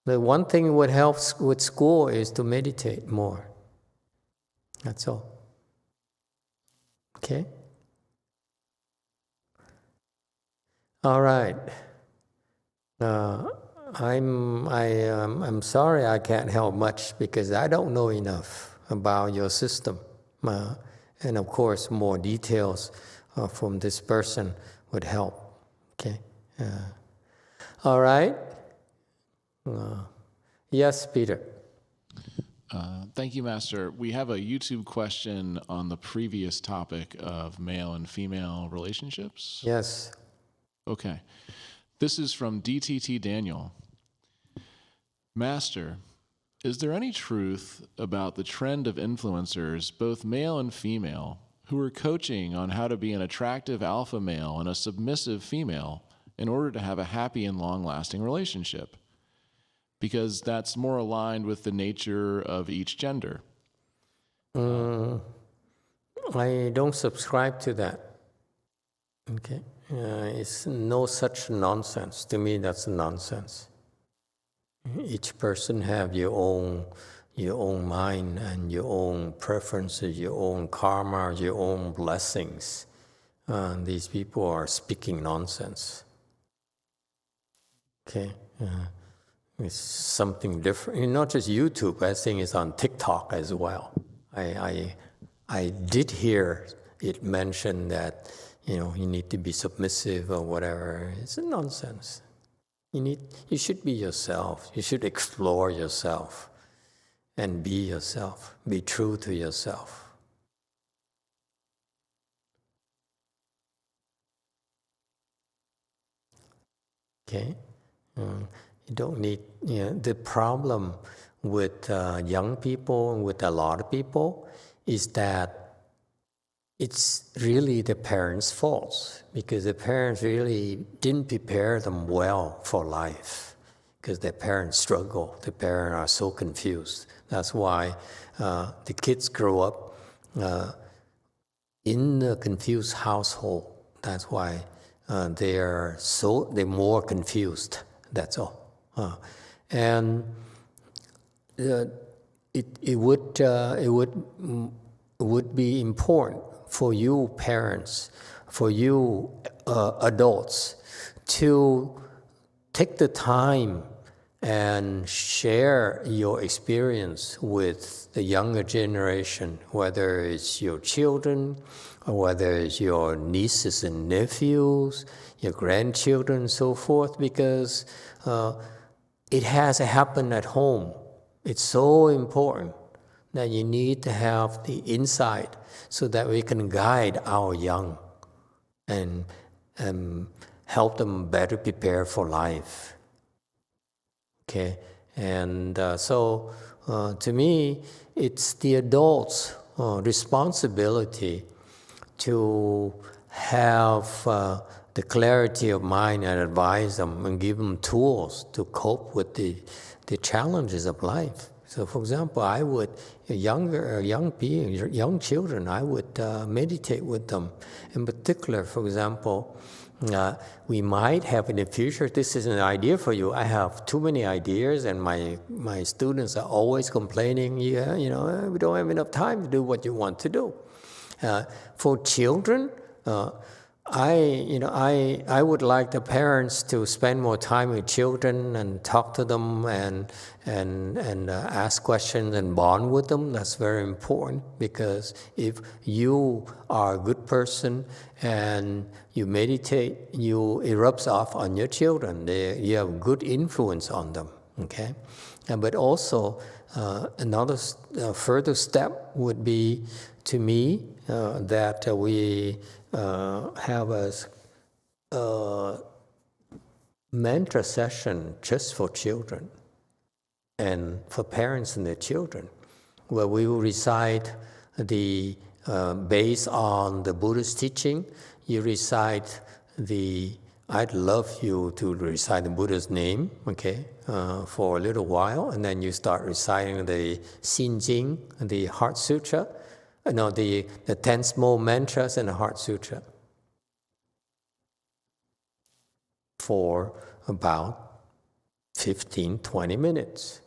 S1: The one thing what helps with school is to meditate more. That's all. Okay? All right. I'm sorry I can't help much because I don't know enough about your system. And of course, more details from this person would help. Okay? All right. Yes, Peter.
S4: Thank you, Master. We have a YouTube question on the previous topic of male and female relationships.
S1: Yes.
S4: Okay. This is from DTT Daniel. Master, is there any truth about the trend of influencers, both male and female, who are coaching on how to be an attractive alpha male and a submissive female in order to have a happy and long-lasting relationship? Because that's more aligned with the nature of each gender.
S1: I don't subscribe to that. Okay? It's no such nonsense. To me, that's nonsense. Each person have your own mind and your own preferences, your own karma, your own blessings. These people are speaking nonsense. Okay? It's something different. Not just YouTube, I think it's on TikTok as well. I did hear it mentioned that you need to be submissive or whatever. It's nonsense. You should be yourself. You should explore yourself and be yourself. Be true to yourself. Okay? You don't need, the problem with young people and with a lot of people is that it's really the parents' fault because the parents really didn't prepare them well for life because their parents struggle. The parents are so confused. That's why the kids grow up in a confused household. That's why they're more confused. That's all. And it would be important for you parents, for you adults, to take the time and share your experience with the younger generation, whether it's your children, or whether it's your nieces and nephews, your grandchildren, and so forth, because it has happened at home. It's so important that you need to have the insight so that we can guide our young and help them better prepare for life. Okay? And so to me, it's the adults' responsibility to have the clarity of mind and advise them and give them tools to cope with the challenges of life. So, for example, I would young children, I would meditate with them. In particular, for example, we might have in the future. This is an idea for you. I have too many ideas, and my students are always complaining. Yeah, we don't have enough time to do what you want to do. For children. I would like the parents to spend more time with children and talk to them and ask questions and bond with them. That's very important, because if you are a good person and you meditate, it rubs off on your children. You have good influence on them. Okay, but also another further step would be, to me, that we have a mantra session just for children and for parents and their children, where we will recite based on the Buddhist teaching. You recite I'd love you to recite the Buddha's name, okay, for a little while, and then you start reciting the Xin Jing, the Heart Sutra. The 10 small mantras and the Heart Sutra for about 15-20 minutes.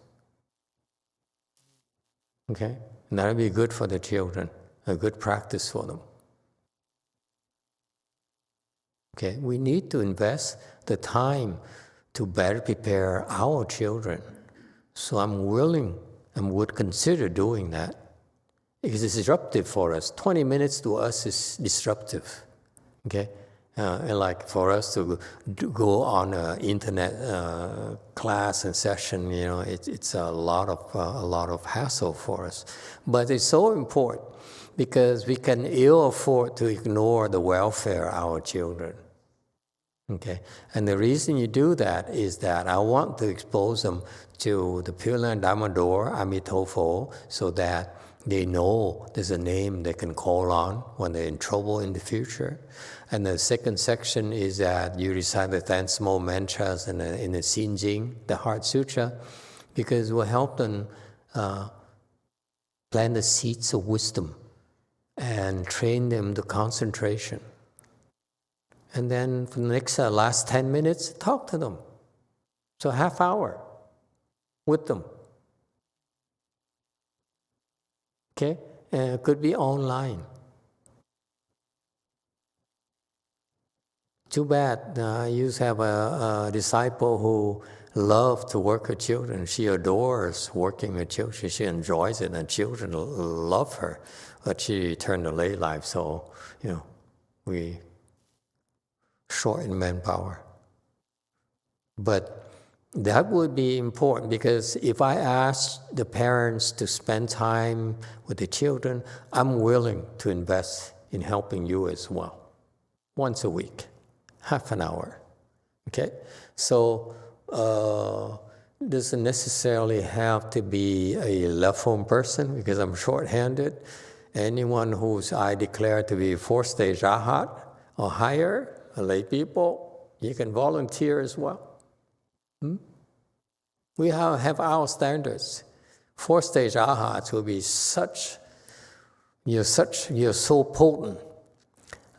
S1: Okay? And that'll be good for the children, a good practice for them. Okay? We need to invest the time to better prepare our children. So I'm willing and would consider doing that. Because it's disruptive for us. 20 minutes to us is disruptive, okay? And like for us to go on an internet class and session, it's a lot of hassle for us. But it's so important, because we can ill afford to ignore the welfare of our children. Okay, and the reason you do that is that I want to expose them to the Pure Land Dharma door, Emitofuo, so that they know there's a name they can call on when they're in trouble in the future. And the second section is that you recite the 10 small mantras in the Xin Jing, the Heart Sutra, because it will help them plant the seeds of wisdom and train them to concentration. And then for the next last 10 minutes, talk to them. So half hour with them. Okay? It could be online. Too bad. I used to have a disciple who loved to work with children. She adores working with children. She enjoys it, and children love her. But she turned to lay life, so, we short in manpower. But that would be important, because if I ask the parents to spend time with the children, I'm willing to invest in helping you as well. Once a week, half an hour. Okay? So doesn't necessarily have to be a left-home person, because I'm short-handed. Anyone who's I declare to be 4th-stage Arhat or higher, lay people, you can volunteer as well. We have our standards. 4th-stage Arhats will be you're so potent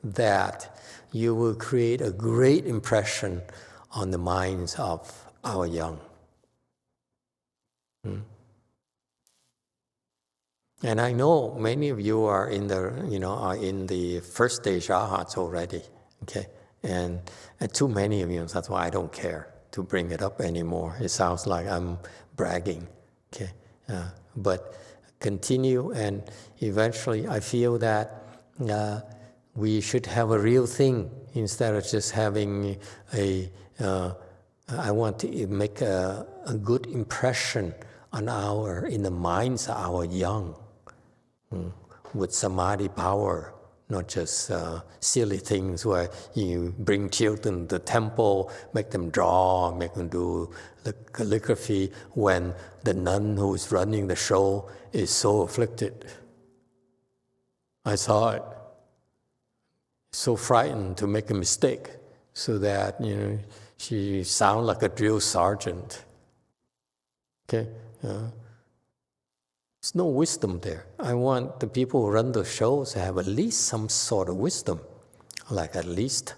S1: that you will create a great impression on the minds of our young. And I know many of you are in the 1st-stage Arhats already. Okay, and too many of you. That's why I don't care to bring it up anymore. It sounds like I'm bragging. Okay, but continue, and eventually I feel that we should have a real thing instead of just having I want to make a good impression in the minds of our young, with samadhi power, not just silly things where you bring children to the temple, make them draw, make them do calligraphy when the nun who's running the show is so afflicted. I saw it. So frightened to make a mistake, so that she sounds like a drill sergeant. Okay, There's no wisdom there. I want the people who run the shows to have at least some sort of wisdom, like at least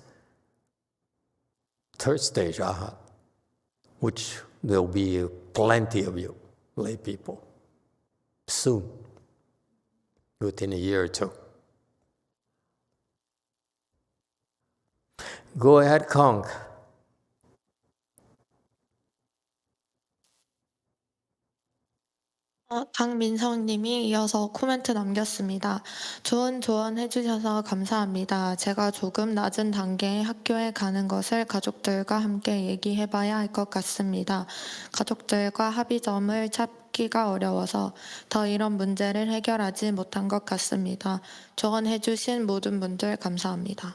S1: third stage aha, which there'll be plenty of you, lay people, soon, within a year or two. Go ahead, Kong.
S8: 강민성님이 이어서 코멘트 남겼습니다. 좋은 조언 해주셔서 감사합니다. 제가 조금 낮은 단계의 학교에 가는 것을 가족들과 함께 얘기해봐야 할 것 같습니다. 가족들과 합의점을 찾기가 어려워서 더 이런 문제를 해결하지 못한 것 같습니다. 조언해주신 모든 분들 감사합니다.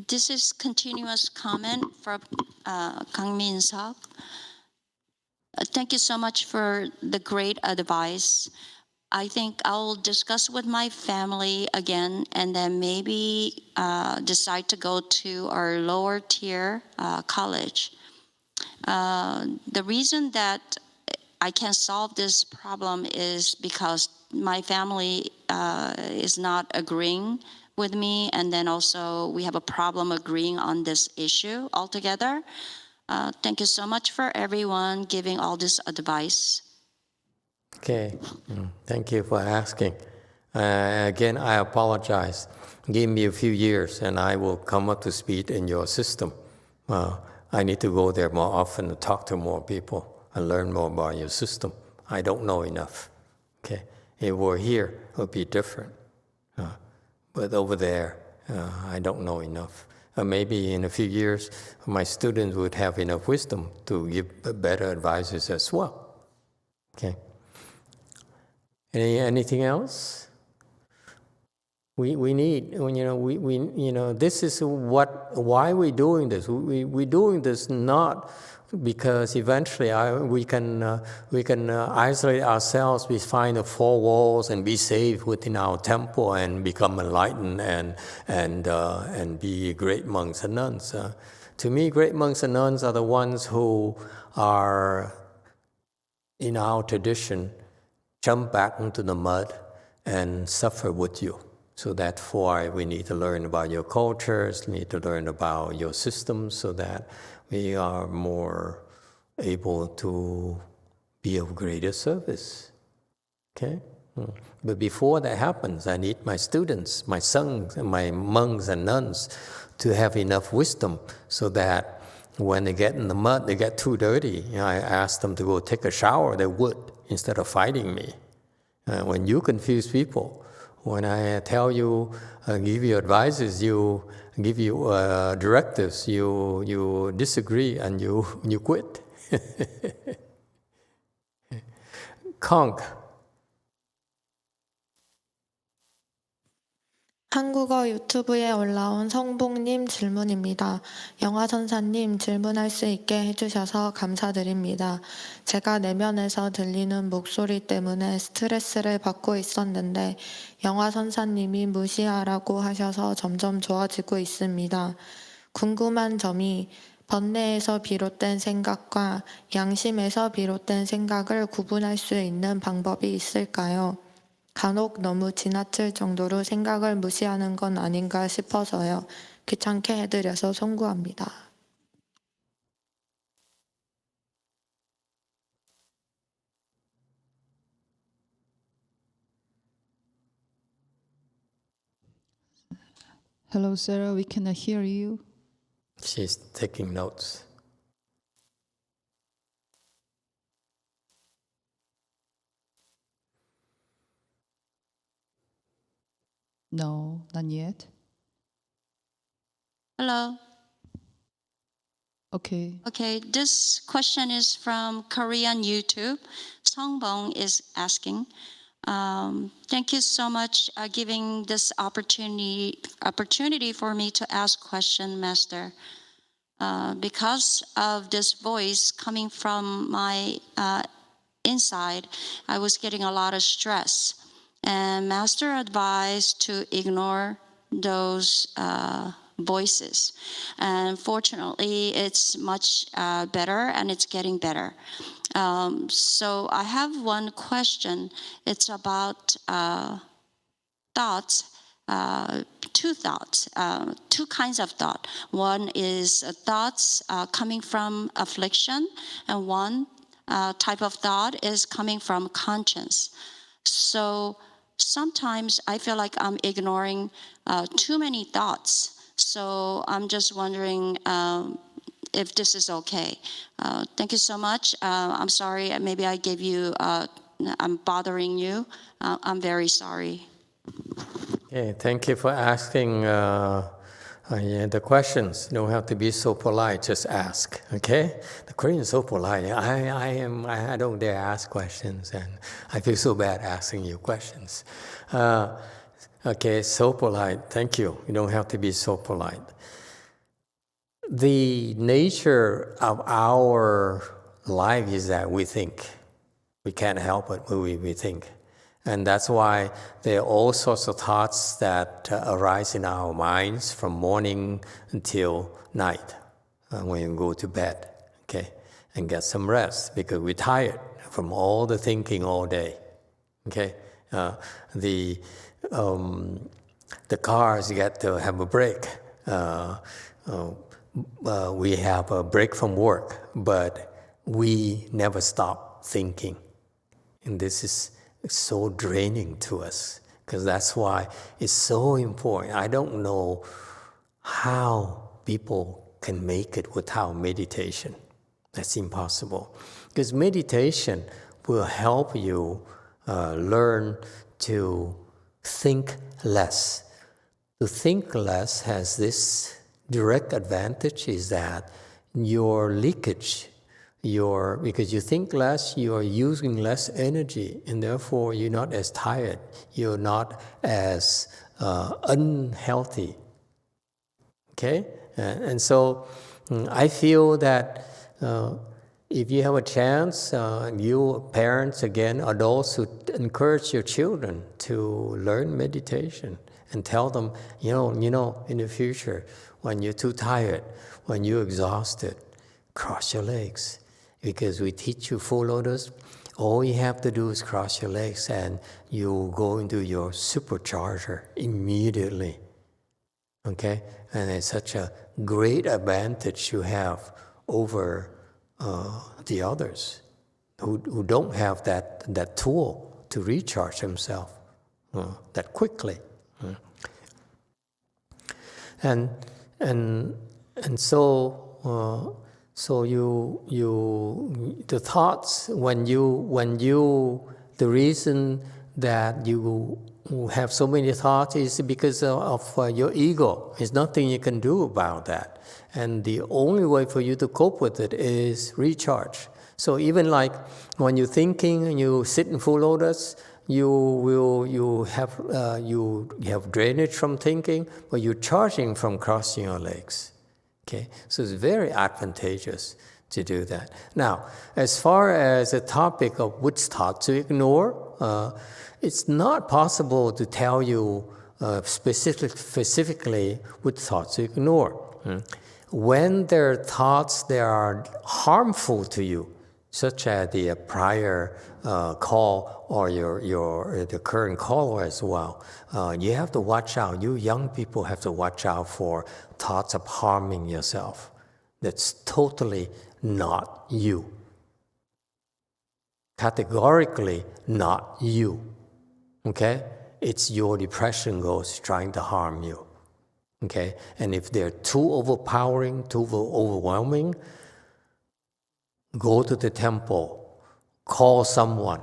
S9: This is continuous comment from Kang Min Seok. Thank you so much for the great advice. I think I'll discuss with my family again and then maybe decide to go to our lower tier college. The reason that I can't solve this problem is because my family is not agreeing with me, and then also we have a problem agreeing on this issue altogether. Thank you so much for everyone giving all this advice.
S1: Okay, thank you for asking. Again, I apologize. Give me a few years and I will come up to speed in your system. I need to go there more often to talk to more people and learn more about your system. I don't know enough. Okay, if we're here, it would be different. But over there, I don't know enough. Maybe in a few years, my students would have enough wisdom to give better advices as well. Okay. Anything else? We need, this is why we're doing this. We're doing this not because eventually we can isolate ourselves, we find the four walls and be safe within our temple and become enlightened and be great monks and nuns. To me, great monks and nuns are the ones who are, in our tradition, jump back into the mud and suffer with you. So that's why we need to learn about your cultures, need to learn about your systems so that we are more able to be of greater service. Okay? But before that happens, I need my students, my sons, my monks and nuns to have enough wisdom so that when they get in the mud, they get too dirty. I ask them to go take a shower, they would, instead of fighting me. When you confuse people, when I tell you, give you advices, give you directives, you disagree and you quit. Kong.
S8: 한국어 유튜브에 올라온 성봉님 질문입니다. 영화선사님 질문할 수 있게 해주셔서 감사드립니다. 제가 내면에서 들리는 목소리 때문에 스트레스를 받고 있었는데 영화선사님이 무시하라고 하셔서 점점 좋아지고 있습니다. 궁금한 점이 번뇌에서 비롯된 생각과 양심에서 비롯된 생각을 구분할 수 있는 방법이 있을까요? 간혹 너무 지나칠 정도로 생각을 무시하는 건 아닌가 싶어서요. 귀찮게 해드려서 송구합니다.
S10: Hello, Sarah. We cannot hear you.
S1: She's taking notes.
S10: No, not yet.
S9: Hello.
S10: Okay.
S9: Okay, this question is from Korean YouTube. Songbong is asking, thank you so much giving this opportunity for me to ask question, Master. Because of this voice coming from my inside, I was getting a lot of stress. And Master advised to ignore those voices. And fortunately, it's much better, and it's getting better. So I have one question. It's about thoughts. Two thoughts, two kinds of thought. One is thoughts coming from affliction, and one type of thought is coming from conscience. So sometimes I feel like I'm ignoring too many thoughts. So I'm just wondering if this is okay. Thank you so much. I'm sorry, maybe I gave you, I'm bothering you. I'm very sorry.
S1: Okay, thank you for asking the questions. You don't have to be so polite, just ask, okay? The Korean is so polite. I don't dare ask questions, and I feel so bad asking you questions. Okay, so polite, thank you. You don't have to be so polite. The nature of our life is that we think. We can't help it, but we think. And that's why there are all sorts of thoughts that arise in our minds from morning until night when you go to bed, okay? And get some rest because we're tired from all the thinking all day, okay? The cars get to have a break. We have a break from work, but we never stop thinking. And this is so draining to us, because that's why it's so important. I don't know how people can make it without meditation. That's impossible. Because meditation will help you learn to think less. To think less has this direct advantage, is that your leakage, because you think less, you are using less energy, and therefore you're not as tired, you're not as unhealthy. Okay? And so I feel that if you have a chance, you parents, again, adults, who encourage your children to learn meditation and tell them, you know, in the future, when you're too tired, when you're exhausted, cross your legs. Because we teach you full lotus, all you have to do is cross your legs and you go into your supercharger immediately. Okay? And it's such a great advantage you have over the others who don't have that tool to recharge themselves that quickly. And so the thoughts, the reason that you have so many thoughts is because of your ego. There's nothing you can do about that. And the only way for you to cope with it is recharge. So even like when you're thinking and you sit in full lotus, you have drainage from thinking, but you're charging from crossing your legs. Okay, so it's very advantageous to do that. Now, as far as the topic of which thought to ignore, it's not possible to tell you specifically which thoughts to ignore. When there are thoughts that are harmful to you, such as the prior call or the current caller as well, you have to watch out. You young people have to watch out for thoughts of harming yourself. That's totally not you. Categorically not you. Okay? It's your depression ghost trying to harm you. Okay? And if they're too overpowering, too overwhelming, go to the temple, call someone.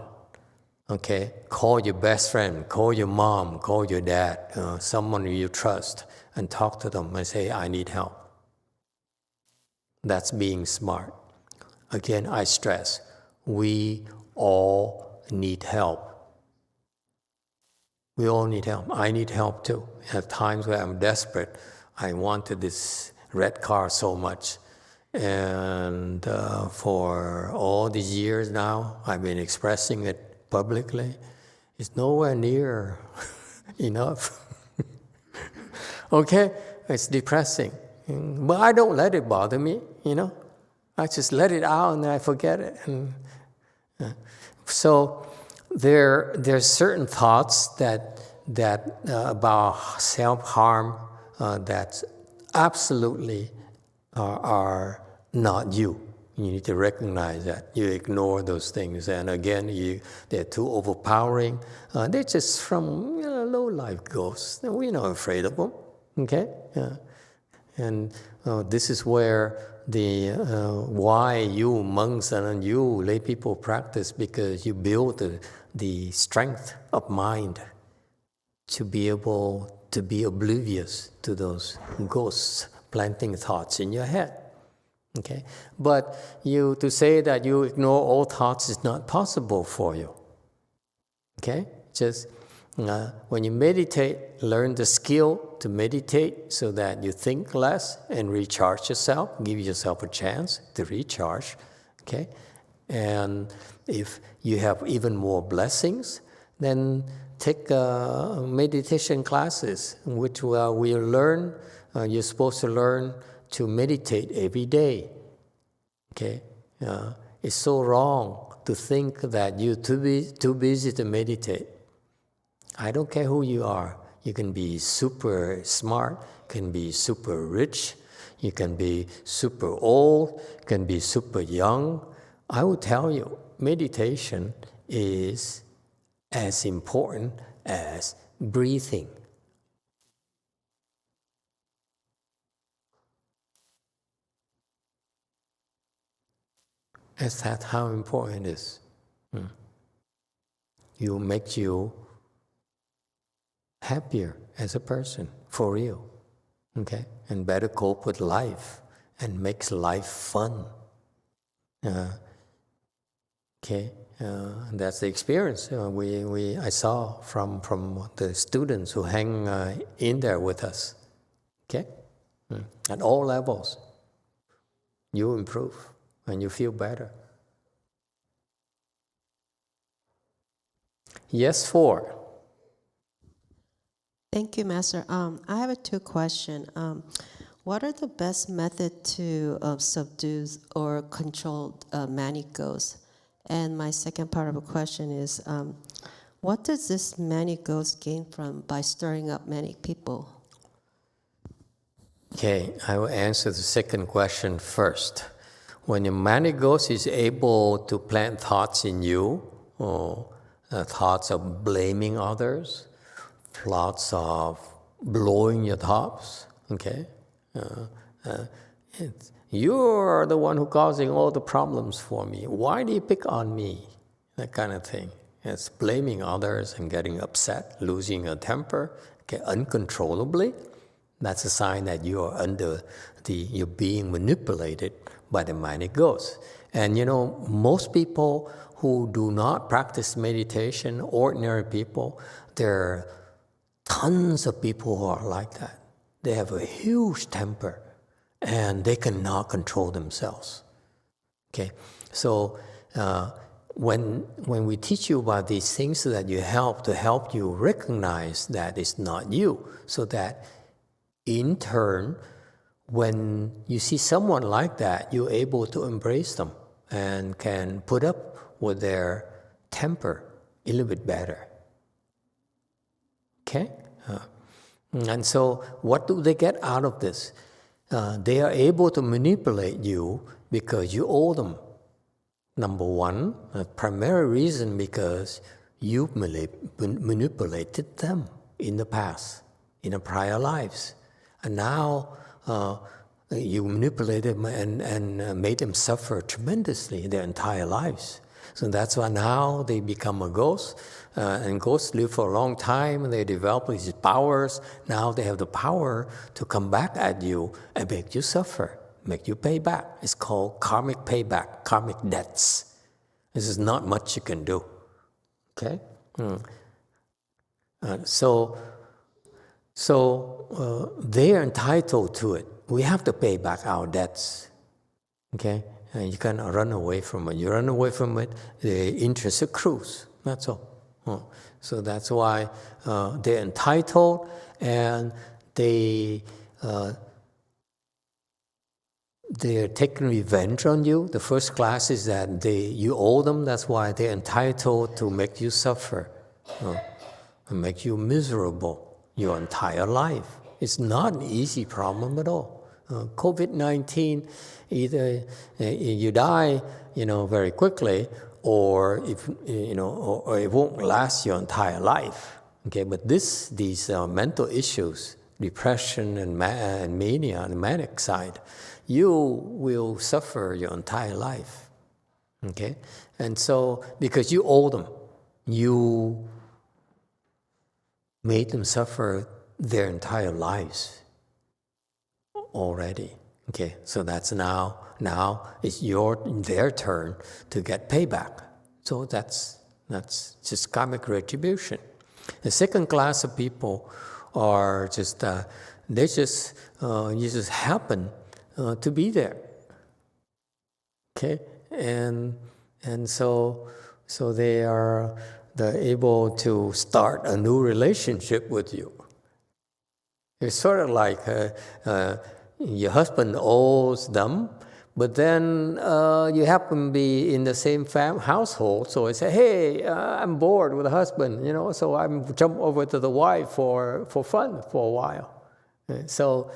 S1: Okay? Call your best friend, call your mom, call your dad, someone you trust, and talk to them and say, I need help. That's being smart. Again, I stress, we all need help. We all need help. I need help too. At times where I'm desperate, I wanted this red car so much. And for all these years now, I've been expressing it publicly. It's nowhere near enough. Okay? it's depressing. But I don't let it bother me, I just let it out and I forget it. So there's certain thoughts that about self-harm that absolutely are not you. You need to recognize that. You ignore those things, and again, they're too overpowering. They're just from low-life ghosts. We're not afraid of them, okay? And this is where why you monks and you lay people practice, because you build the strength of mind to be able to be oblivious to those ghosts planting thoughts in your head. Okay, but to say that you ignore all thoughts is not possible for you. Okay, just when you meditate, learn the skill to meditate so that you think less and recharge yourself. Give yourself a chance to recharge. Okay, and if you have even more blessings, then take meditation classes, which we learn. You're supposed to learn to meditate every day. Okay, it's so wrong to think that you're too busy to meditate. I don't care who you are. You can be super smart, can be super rich, you can be super old, can be super young. I will tell you, meditation is as important as breathing. That's how important it is. It makes you happier as a person, for real. Okay? And better cope with life and makes life fun. Okay? That's the experience I saw from the students who hang in there with us. Okay? At all levels. You improve and you feel better. Yes, 4.
S12: Thank you, Master. I have 2 questions. What are the best methods to subdue or control manic ghosts? And my second part of the question is, what does this manic ghost gain by stirring up manic people?
S1: Okay, I will answer the second question first. When your manic ghost is able to plant thoughts in you, or thoughts of blaming others, thoughts of blowing your tops, okay? You're the one who's causing all the problems for me. Why do you pick on me? That kind of thing. It's blaming others and getting upset, losing your temper, okay, uncontrollably. That's a sign that you are you're being manipulated by the manic ghost. And most people who do not practice meditation, ordinary people, there are tons of people who are like that. They have a huge temper and they cannot control themselves. Okay, so when we teach you about these things, so that you help you recognize that it's not you, so that in turn, when you see someone like that, you're able to embrace them and can put up with their temper a little bit better. Okay? And so what do they get out of this? They are able to manipulate you because you owe them. Number one, the primary reason, because you manipulated them in the past, in the prior lives. And now you manipulated them and made them suffer tremendously their entire lives. So that's why now they become a ghost, and ghosts live for a long time, and they develop these powers. Now they have the power to come back at you and make you suffer, make you pay back. It's called karmic payback, karmic debts. This is not much you can do. Okay? So they are entitled to it. We have to pay back our debts. Okay? And you cannot run away from it. You run away from it, the interest accrues. That's all. So that's why they're entitled, and they they're taking revenge on you. The first class is that you owe them. That's why they're entitled to make you suffer, and make you miserable your entire life. It's not an easy problem at all. COVID-19, either you die, very quickly, or if or it won't last your entire life. Okay, but these mental issues, depression and mania on the manic side, you will suffer your entire life. Okay, and so because you owe them, you made them suffer their entire lives already. Okay, so that's now it's their turn to get payback. So that's just karmic retribution. The second class of people are just you just happen to be there. Okay, and so they're able to start a new relationship with you. It's sort of like your husband owes them, but then you happen to be in the same household, so I say, hey, I'm bored with the husband, so I'm jump over to the wife for fun for a while. So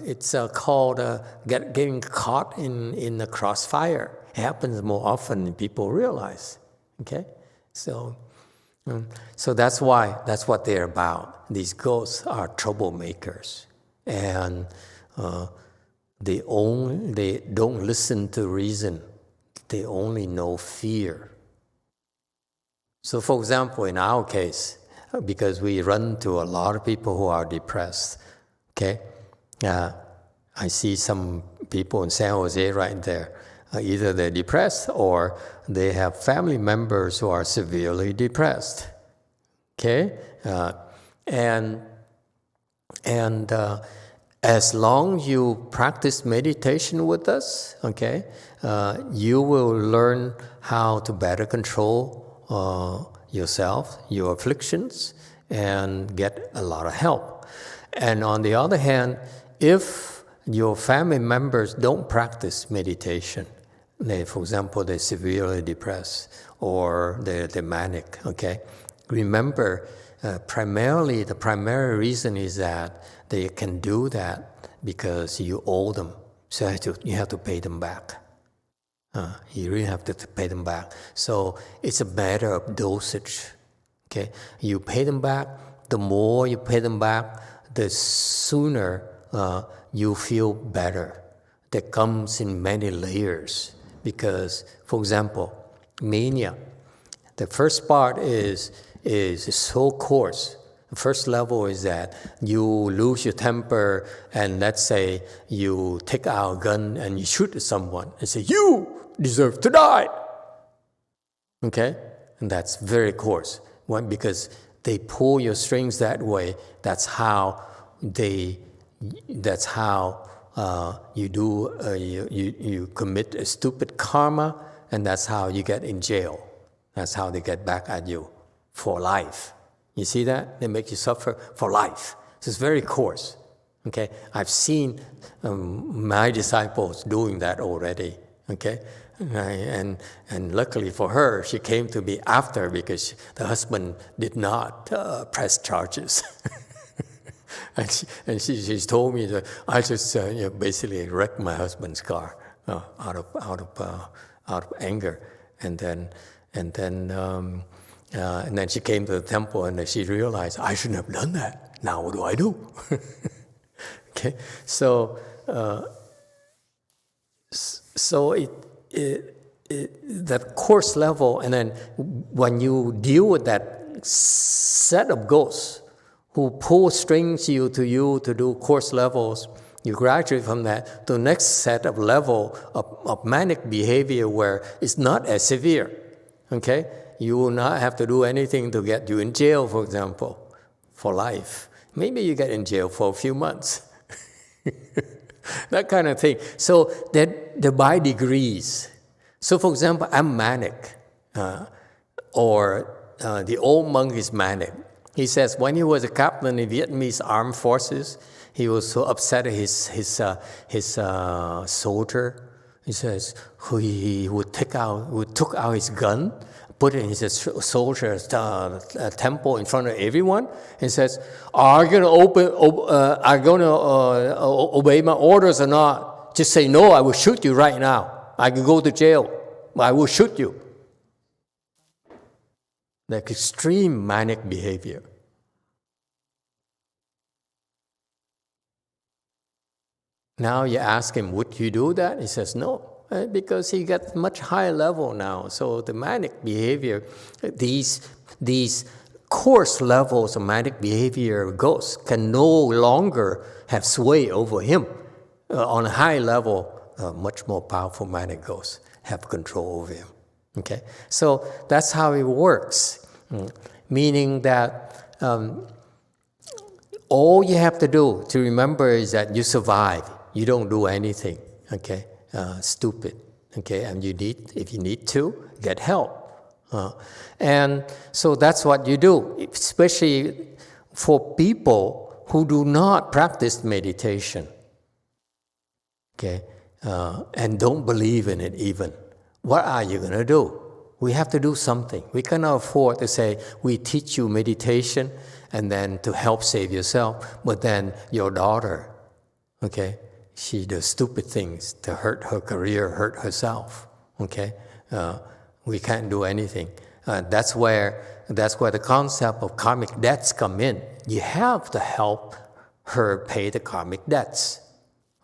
S1: it's called getting caught in the crossfire. It happens more often than people realize. Okay, so that's what they're about. These ghosts are troublemakers, and they don't listen to reason. They only know fear. So, for example, in our case, because we run to a lot of people who are depressed, okay, I see some people in San Jose right there. Either they're depressed or they have family members who are severely depressed. Okay, and as long as you practice meditation with us, okay, you will learn how to better control yourself, your afflictions, and get a lot of help. And on the other hand, if your family members don't practice meditation, for example, they're severely depressed or they're manic, okay? Remember, the primary reason is that they can do that because you owe them. So you have to pay them back. You really have to pay them back. So it's a matter of dosage, okay? You pay them back. The more you pay them back, the sooner you feel better. That comes in many layers. Because, for example, mania, the first part is so coarse. The first level is that you lose your temper, and let's say you take out a gun and you shoot at someone and say, you deserve to die. Okay? And that's very coarse. One, because they pull your strings that way. That's how you commit a stupid karma, and that's how you get in jail. That's how they get back at you for life. You see that? They make you suffer for life. So it's very coarse. Okay, I've seen my disciples doing that already. Okay, and luckily for her, she came to me after because the husband did not press charges. And she told me that I just basically wrecked my husband's car out of anger, and then she came to the temple and she realized I shouldn't have done that. Now what do I do? Okay, so that coarse level, and then when you deal with that set of ghosts who pull strings to do coarse levels, you graduate from that to the next set of level of manic behavior where it's not as severe. Okay, you will not have to do anything to get you in jail, for example, for life. Maybe you get in jail for a few months. That kind of thing. So they're by degrees. So, for example, I'm manic, or the old monk is manic. He says when he was a captain in Vietnamese armed forces, he was so upset at his soldier. He says he took out his gun, put it in his soldier's temple in front of everyone, and says, "Are you going to obey my orders or not? Just say no. I will shoot you right now. I can go to jail. I will shoot you." Like extreme manic behavior. Now you ask him, would you do that? He says no, because he got much higher level now. So the manic behavior, these coarse levels of manic behavior ghosts can no longer have sway over him. On a high level, much more powerful manic ghosts have control over him. Okay, so that's how it works, meaning that all you have to do to remember is that you survive. You don't do anything, okay? Stupid, okay? And if you need to, get help. And so that's what you do, especially for people who do not practice meditation, okay? And don't believe in it even. What are you going to do? We have to do something. We cannot afford to say, we teach you meditation and then to help save yourself, but then your daughter, okay, she does stupid things to hurt her career, hurt herself, okay? We can't do anything. That's where the concept of karmic debts come in. You have to help her pay the karmic debts,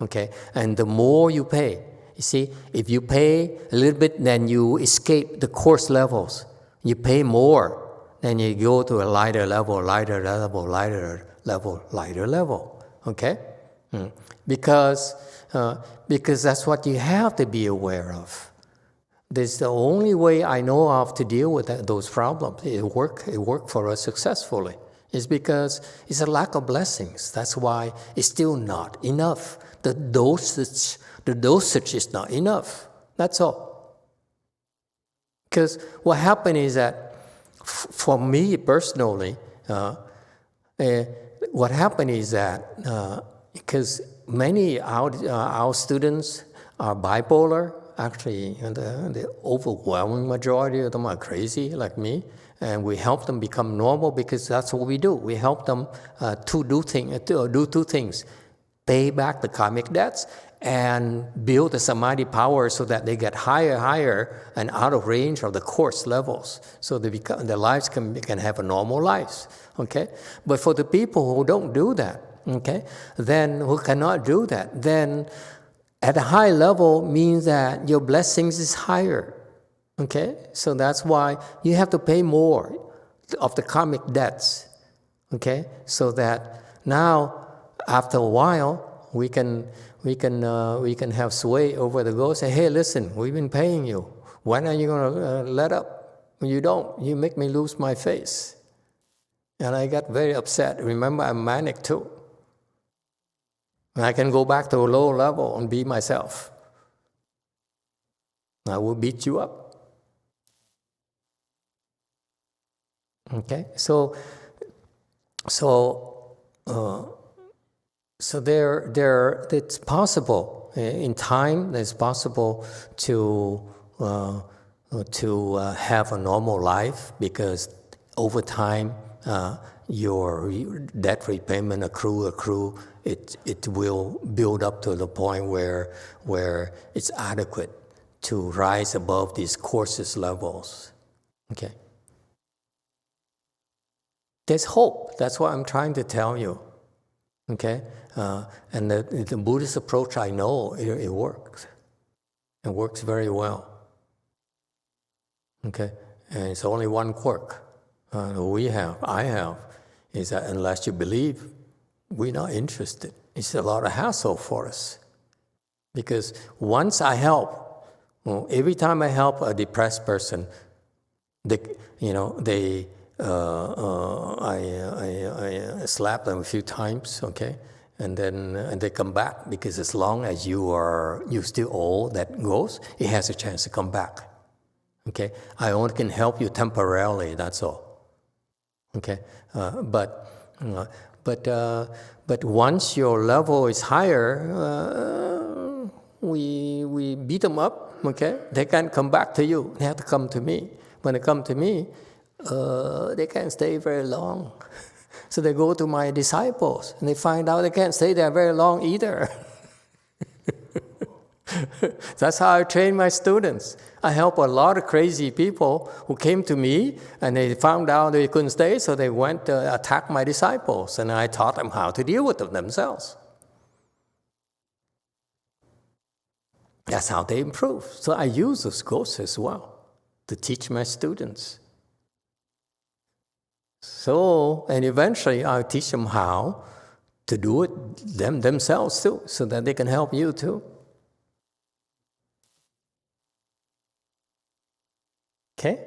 S1: okay? And the more you pay, you see, if you pay a little bit, then you escape the coarse levels. You pay more, then you go to a lighter level, okay? Because that's what you have to be aware of. This is the only way I know of to deal with those problems. It worked for us successfully. It's because it's a lack of blessings. That's why it's still not enough. The dosage is not enough. That's all. Because what happened is that, for me personally, what happened is that because many our students are bipolar. Actually, the overwhelming majority of them are crazy like me, and we help them become normal because that's what we do. We help them to do two things: pay back the karmic debts and build the samadhi power so that they get higher, and out of range of the coarse levels, so their lives can have a normal life. Okay, but for the people who don't do that, okay, then who cannot do that, then at a high level means that your blessings is higher, okay? So that's why you have to pay more of the karmic debts, okay? So that now, after a while, we can have sway over the ghost. Say, hey, listen, we've been paying you. When are you going to let up? When you don't, you make me lose my face. And I got very upset. Remember, I'm manic too. I can go back to a low level and be myself. I will beat you up. Okay, so there it's possible in time. It's possible to have a normal life because over time your debt repayment accrue. It will build up to the point where it's adequate to rise above these coarsest levels. Okay. There's hope. That's what I'm trying to tell you. Okay? And the Buddhist approach, I know, it works. It works very well. Okay? And it's only one quirk I have, is that unless you believe, we're not interested. It's a lot of hassle for us. Because once I help, every time I help a depressed person, I slap them a few times, okay? And they come back, because as long as you still owe that ghost, it has a chance to come back. Okay? I only can help you temporarily, that's all. Okay, but once your level is higher, we beat them up. Okay, they can't come back to you. They have to come to me. When they come to me, they can't stay very long. So they go to my disciples, and they find out they can't stay there very long either. That's how I train my students. I help a lot of crazy people who came to me, and they found out they couldn't stay, so they went to attack my disciples, and I taught them how to deal with them themselves. That's how they improve. So I use those ghosts as well to teach my students. So, and eventually I'll teach them how to do it themselves too, so that they can help you too. Okay?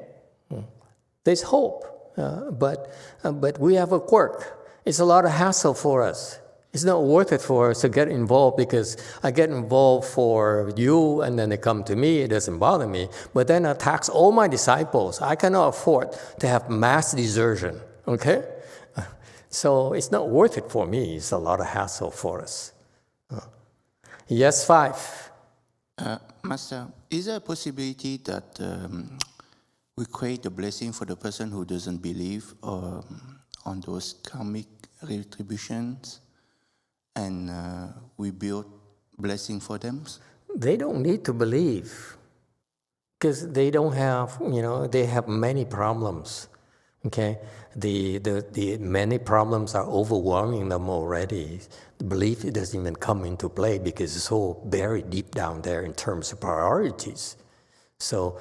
S1: There's hope, but we have a quirk. It's a lot of hassle for us. It's not worth it for us to get involved, because I get involved for you and then they come to me, it doesn't bother me, but then attacks all my disciples. I cannot afford to have mass desertion, okay? So it's not worth it for me. It's a lot of hassle for us. Yes, 5.
S13: Master, is there a possibility that we create a blessing for the person who doesn't believe on those karmic retributions, and we build blessing for them?
S1: They don't need to believe, because they don't have, they have many problems. Okay, the many problems are overwhelming them already. The belief, it doesn't even come into play because it's so buried deep down there in terms of priorities. So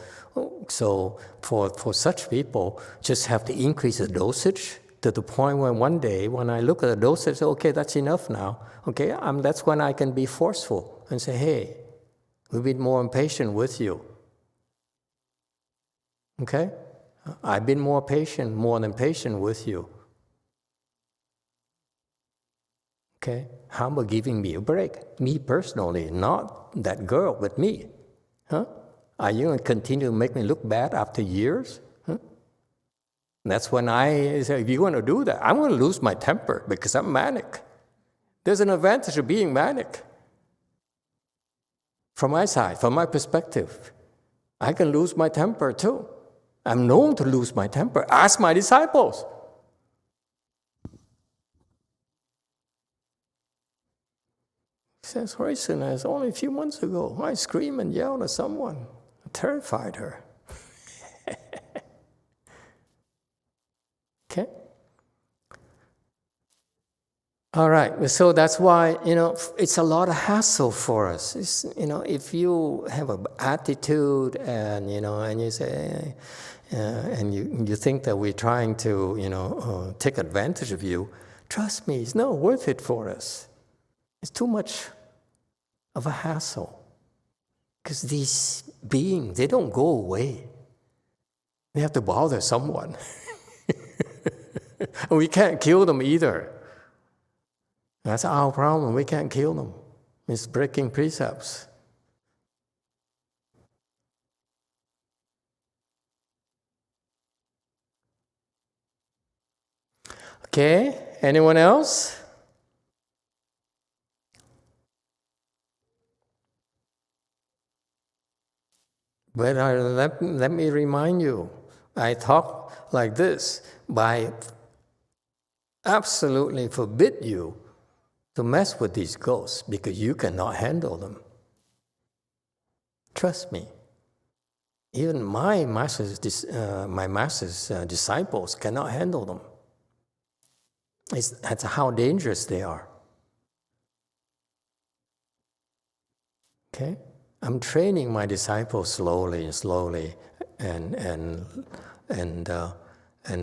S1: for such people, just have to increase the dosage to the point where one day, when I look at the dosage, okay, that's enough now. Okay, that's when I can be forceful and say, hey, we've been more impatient with you. Okay? I've been more than patient with you. Okay? How about giving me a break? Me personally, not that girl, but me. Huh? Are you going to continue to make me look bad after years? Huh? That's when I say, if you're going to do that, I'm going to lose my temper because I'm manic. There's an advantage of being manic. From my side, from my perspective, I can lose my temper too. I'm known to lose my temper. Ask my disciples. He says, Horace, only a few months ago, I screamed and yelled at someone. I terrified her. Okay? All right, so that's why, it's a lot of hassle for us. It's, if you have an attitude and, and you say, and you think that we're trying to, take advantage of you, trust me, it's not worth it for us. It's too much of a hassle. Because these beings, they don't go away. They have to bother someone. And we can't kill them either. That's our problem. We can't kill them. It's breaking precepts. Okay, anyone else? But let me remind you, I talk like this by absolutely forbid you to mess with these ghosts because you cannot handle them. Trust me. Even my master's disciples cannot handle them. That's how dangerous they are. Okay? I'm training my disciples slowly, and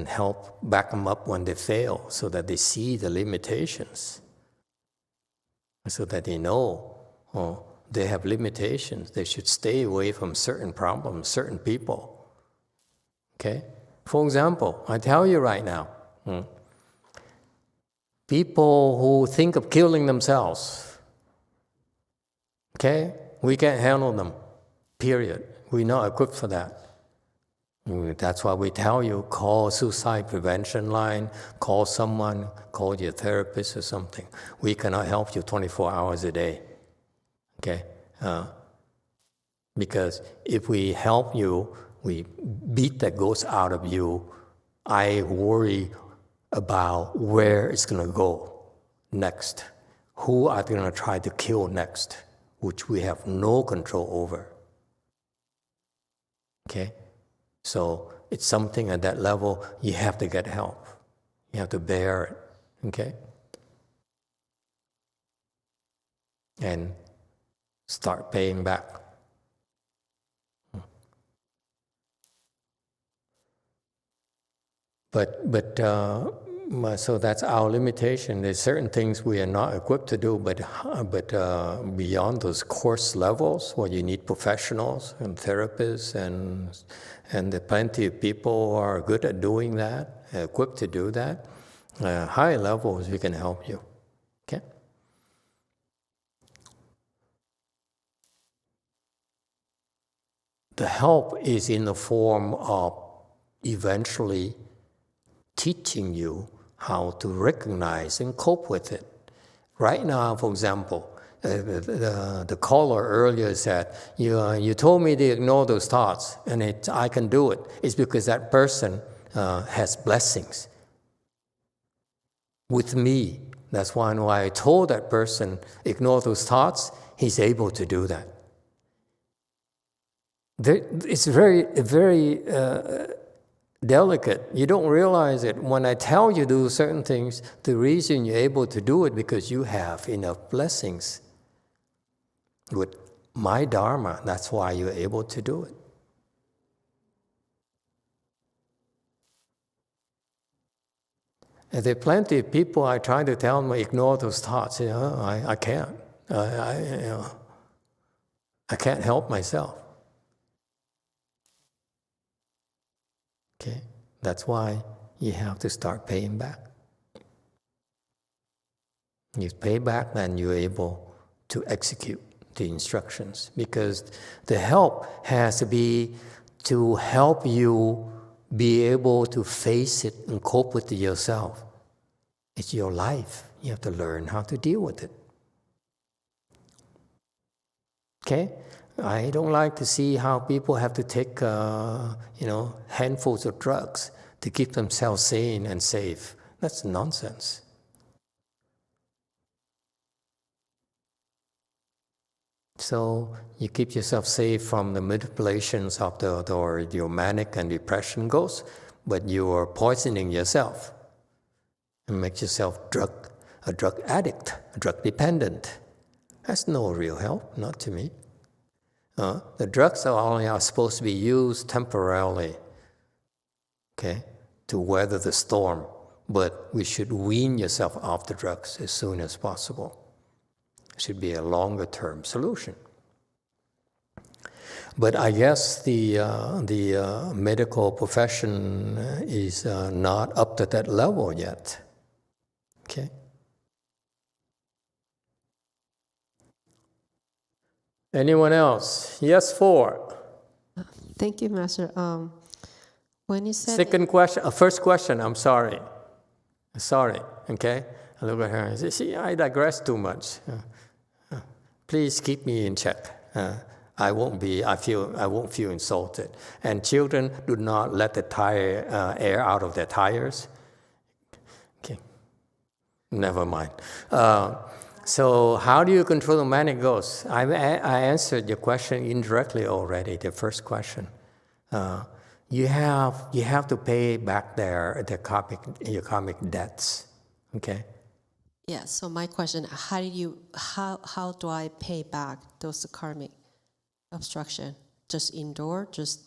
S1: help back them up when they fail, so that they see the limitations, so that they know they have limitations. They should stay away from certain problems, certain people. Okay? For example, I tell you right now, people who think of killing themselves, okay? We can't handle them, period. We're not equipped for that. That's why we tell you, call suicide prevention line, call someone, call your therapist or something. We cannot help you 24 hours a day, okay? Because if we help you, we beat the ghost out of you, I worry about where it's going to go next. Who are they going to try to kill next, which we have no control over. Okay? So it's something at that level, you have to get help. You have to bear it. Okay? And start paying back. So that's our limitation. There's certain things we are not equipped to do, but beyond those course levels, where you need professionals and therapists, and there are plenty of people who are good at doing that, equipped to do that. High levels, we can help you. Okay. The help is in the form of eventually teaching you how to recognize and cope with it. Right now, for example, the caller earlier said, you told me to ignore those thoughts, and I can do it. It's because that person has blessings with me. That's why when I told that person, ignore those thoughts, he's able to do that. It's very, very delicate. You don't realize it. When I tell you to do certain things, the reason you're able to do it because you have enough blessings with my Dharma. That's why you're able to do it. And there are plenty of people I try to tell them, ignore those thoughts. I can't. I can't help myself. Okay, that's why you have to start paying back. You pay back, then you're able to execute the instructions, because the help has to be to help you be able to face it and cope with it yourself. It's your life. You have to learn how to deal with it. Okay? I don't like to see how people have to take, handfuls of drugs to keep themselves sane and safe. That's nonsense. So you keep yourself safe from the manipulations of your manic and depression goes, but you are poisoning yourself and make yourself a drug addict, a drug dependent. That's no real help, not to me. The drugs are supposed to be used temporarily, okay, to weather the storm. But we should wean yourself off the drugs as soon as possible. It should be a longer-term solution. But I guess the medical profession is not up to that level yet. Okay. Anyone else? Yes, 4.
S12: Thank you, Master. When you said
S1: First question, I'm sorry. Okay? I look at her and say, see, I digress too much. Please keep me in check. I won't feel insulted. And children do not let the air out of their tires. Okay. Never mind. So how do you control the manic ghosts? I answered your question indirectly already, the first question. You have to pay back your karmic debts, okay?
S12: Yeah, so my question, how do I pay back those karmic obstruction? Just endure, just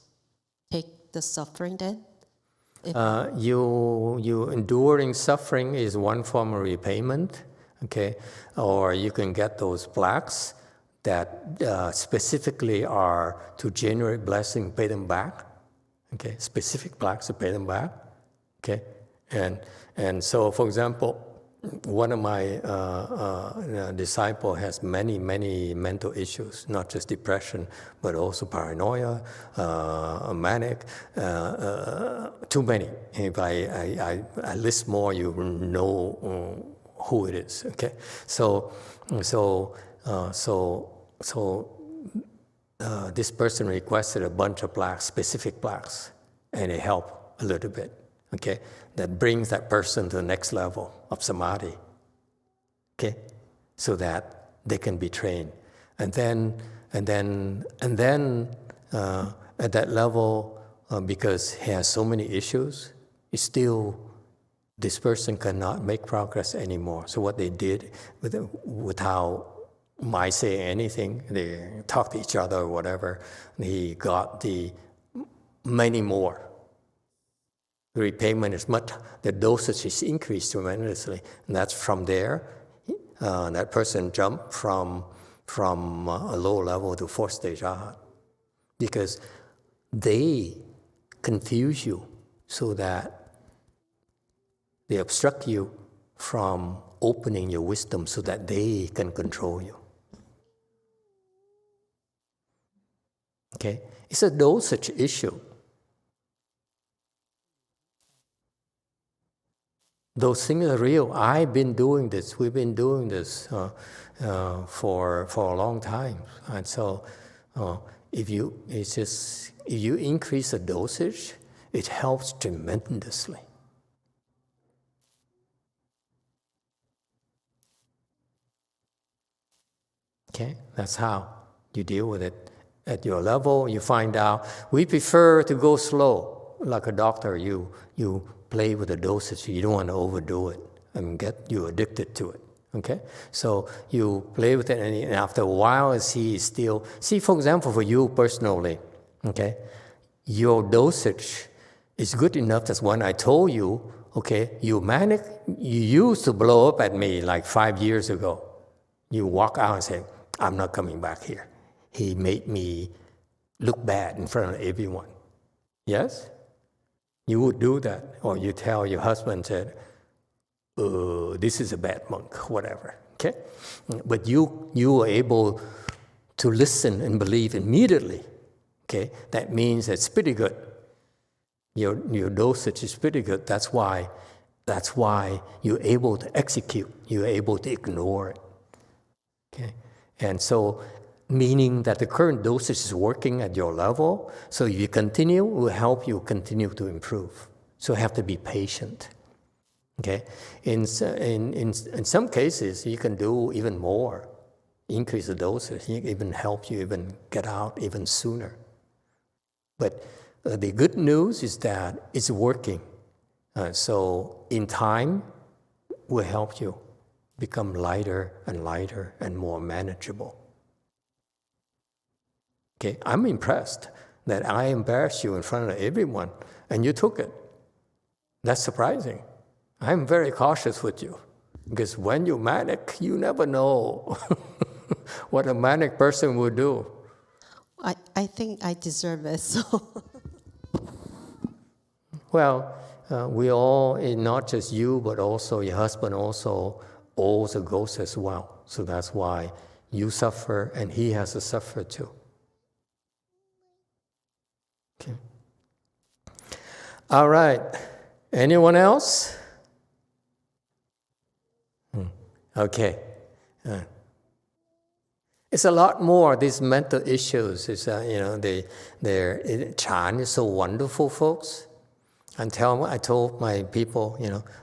S12: take the suffering then?
S1: You enduring suffering is one form of repayment. Okay, or you can get those plaques that specifically are to generate blessing, pay them back. Okay, specific plaques to pay them back. Okay, and so for example, one of my disciples has many mental issues, not just depression, but also paranoia, manic, too many. If I list more, you know who it is. Okay, so this person requested a bunch of blacks, specific blacks, and it helped a little bit. Okay, that brings that person to the next level of samadhi. Okay, so that they can be trained, and then at that level, because he has so many issues, it's still this person cannot make progress anymore. So what they did without my saying anything, they talk to each other or whatever, he got the many more. The repayment is much, the dosage is increased tremendously. And that's from there, that person jumped from a low level to fourth stage arhat. Because they confuse you so that they obstruct you from opening your wisdom so that they can control you. Okay? It's a dosage issue. Those things are real. I've been doing this. We've been doing this for a long time. And so if you increase the dosage, it helps tremendously. Okay, that's how you deal with it. At your level, you find out, we prefer to go slow. Like a doctor, you play with the dosage. You don't want to overdo it and get you addicted to it. Okay? So you play with it, and after a while, he is still... See, for example, for you personally, okay, your dosage is good enough that when I told you, okay, you manic, you used to blow up at me like 5 years ago. You walk out and say, I'm not coming back here. He made me look bad in front of everyone. Yes? You would do that. Or you tell your husband, said, this is a bad monk, whatever. Okay? But you are able to listen and believe immediately. Okay? That means it's pretty good. Your dosage is pretty good. That's why you're able to execute. You're able to ignore it. Okay? And so, meaning that the current dosage is working at your level, so if you continue, it will help you continue to improve. So you have to be patient. Okay? In some cases, you can do even more, increase the dosage, it even help you even get out even sooner. But the good news is that it's working. So in time, will help you become lighter and more manageable. Okay, I'm impressed that I embarrassed you in front of everyone and you took it. That's surprising. I'm very cautious with you because when you're manic, you never know what a manic person would do.
S12: I think I deserve it, so.
S1: Well, we all, not just you, but also your husband also owes a ghost as well. So that's why you suffer and he has to suffer too. Okay. All right. Anyone else? Okay. It's a lot more, these mental issues. It's, Chan is so wonderful, folks. I told my people,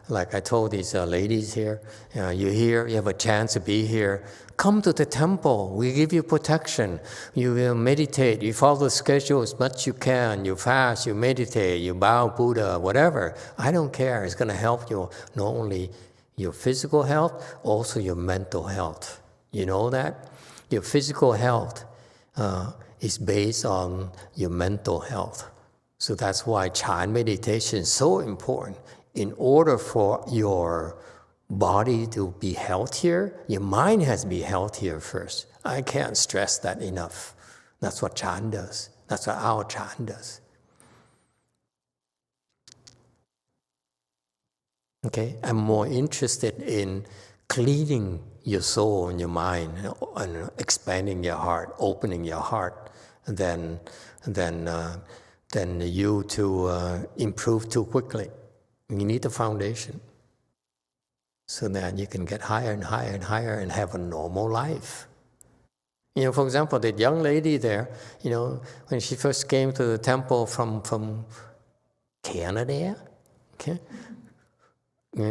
S1: like I told these ladies here, you're here, you have a chance to be here. Come to the temple. We give you protection. You will meditate. You follow the schedule as much as you can. You fast, you meditate, you bow Buddha, whatever. I don't care. It's going to help you not only your physical health, also your mental health. You know that? Your physical health is based on your mental health. So that's why Chan meditation is so important. In order for your body to be healthier, your mind has to be healthier first. I can't stress that enough. That's what Chan does. That's what our Chan does. Okay, I'm more interested in cleaning your soul and your mind and expanding your heart, opening your heart, than you to improve too quickly. You need a foundation so that you can get higher and higher and higher and have a normal life. For example, that young lady there, when she first came to the temple from Canada, okay,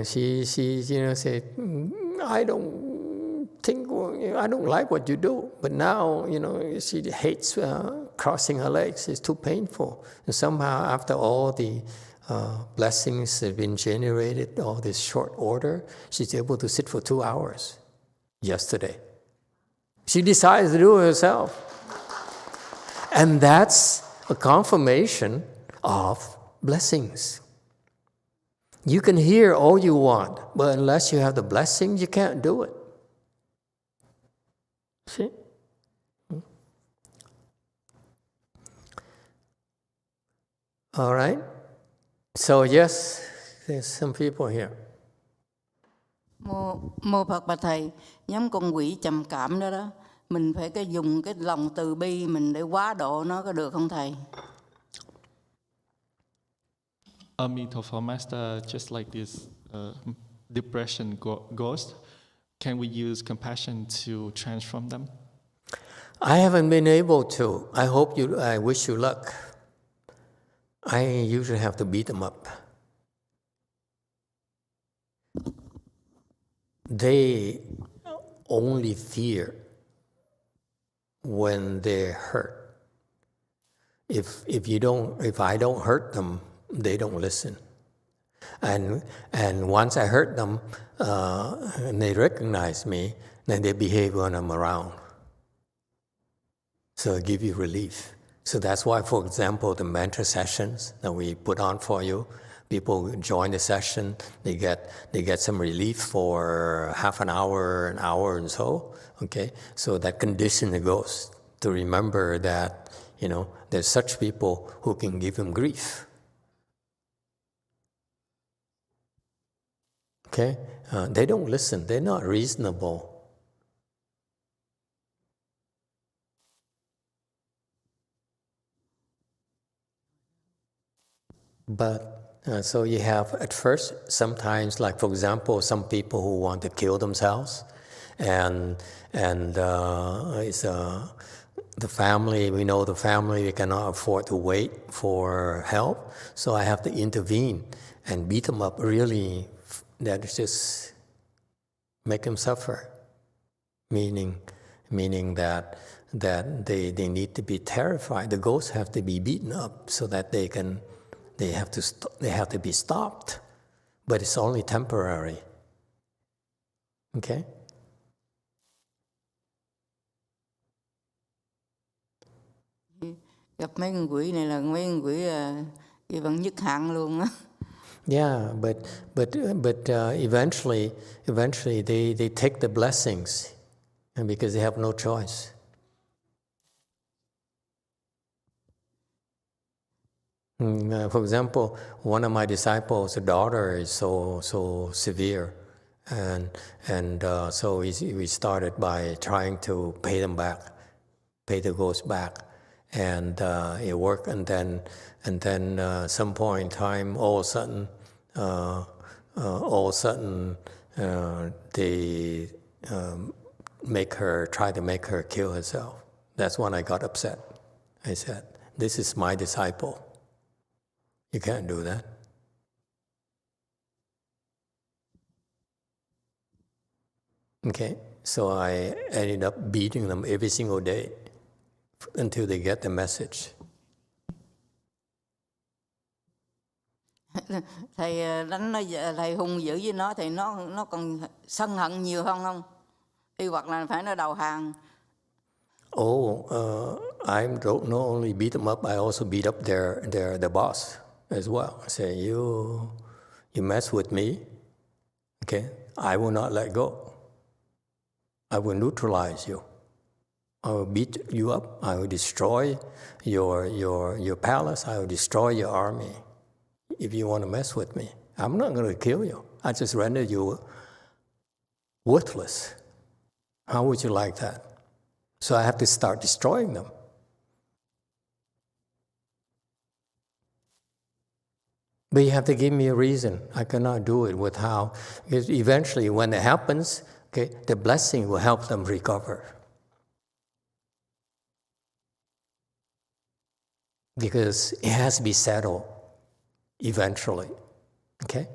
S1: she said, I don't like what you do, but now, she hates crossing her legs. It's too painful. And somehow, after all the blessings have been generated, all this short order, she's able to sit for 2 hours yesterday. She decides to do it herself. And that's a confirmation of blessings. You can hear all you want, but unless you have the blessing, you can't do it. See? All right? So yes, there's some people here.
S14: Mô Phật Bạch Thầy, nhóm con quỷ trầm cảm đó, mình phải dùng cái lòng từ bi mình để quá độ nó, có được không Thầy?
S5: Emitofuo Master, just like this depression ghost, can we use compassion to transform them?
S1: I haven't been able to. I wish you luck. I usually have to beat them up. They only fear when they're hurt. If I don't hurt them, they don't listen. And once I hurt them, and they recognize me, then they behave when I'm around. So it gives you relief. So that's why, for example, the mantra sessions that we put on for you, people join the session, they get some relief for half an hour and so. Okay, so that condition the ghost to remember that there's such people who can give him grief. Okay, they don't listen. They're not reasonable. But so you have at first sometimes, like for example, some people who want to kill themselves, and it's the family. We know the family cannot afford to wait for help, so I have to intervene and beat them up really. That just make them suffer, meaning that they need to be terrified. The ghosts have to be beaten up so that they have to be stopped, but it's only temporary. Okay.
S14: Gặp mấy con quỷ này là mấy con quỷ vậy vẫn nhất hạn luôn á.
S1: Yeah, but eventually they take the blessings, and because they have no choice. For example, one of my disciples, the daughter is so severe, and so we started by trying to pay the ghost back, and it worked, and then some point in time, all of a sudden, they try to make her kill herself. That's when I got upset. I said, "This is my disciple. You can't do that." Okay, so I ended up beating them every single day until they get the message.
S14: Thầy đánh nó, thầy hung dữ với nó thì nó còn sân hận nhiều hơn không? Thì hoặc là phải nó đầu hàng.
S1: I don't not only beat them up, I also beat up their boss as well. I say, you mess with me, okay? I will not let go. I will neutralize you. I will beat you up. I will destroy your palace. I will destroy your army. If you want to mess with me, I'm not going to kill you. I just render you worthless. How would you like that? So I have to start destroying them. But you have to give me a reason. I cannot do it without, because eventually when it happens, okay, the blessing will help them recover. Because it has to be settled eventually, okay?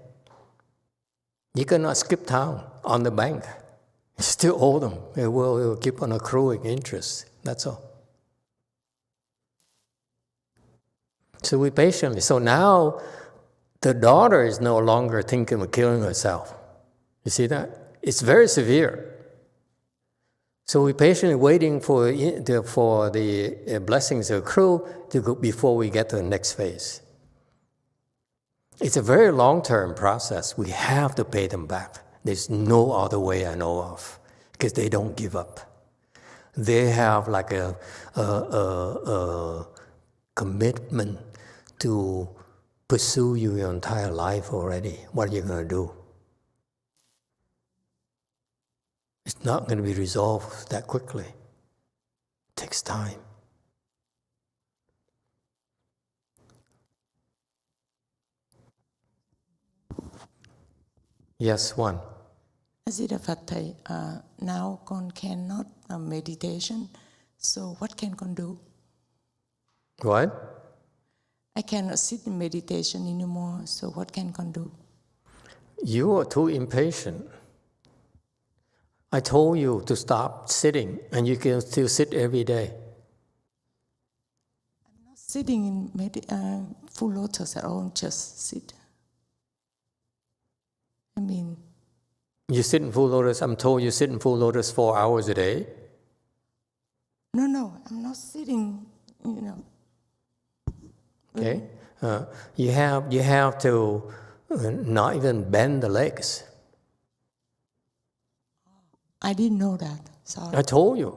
S1: You cannot skip town on the bank. You still owe them. It will keep on accruing interest. That's all. So we patiently. So now the daughter is no longer thinking of killing herself. You see that? It's very severe. So we patiently waiting for the blessings to accrue before we get to the next phase. It's a very long-term process. We have to pay them back. There's no other way I know of, because they don't give up. They have like a commitment to pursue you your entire life already. What are you going to do? It's not going to be resolved that quickly. It takes time. Yes, one.
S7: A Phật thầy, now con cannot meditation, so what can con do?
S1: What?
S7: I cannot sit in meditation anymore, so what can con do?
S1: You are too impatient. I told you to stop sitting, and you can still sit every day.
S7: I'm not sitting in full lotus at all, just sit. I mean...
S1: You sit in full lotus, I'm told you sit in full lotus 4 hours a day?
S7: No, I'm not sitting, you know.
S1: Okay? You have to not even bend the legs.
S7: I didn't know that, sorry.
S1: I told you.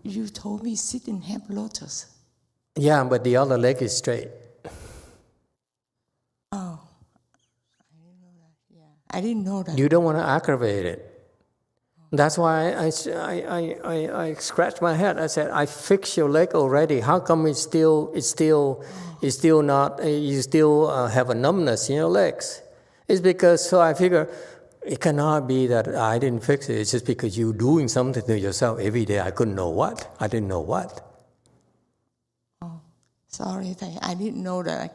S7: You told me sit in half lotus.
S1: Yeah, but the other leg is straight.
S7: Oh, I didn't know that.
S1: You don't want to aggravate it. That's why I scratched my head. I said, I fixed your leg already. How come you still have a numbness in your legs? It's because, so I figure, it cannot be that I didn't fix it. It's just because you're doing something to yourself every day. I couldn't know what. I didn't know what.
S7: Oh, sorry, I didn't know that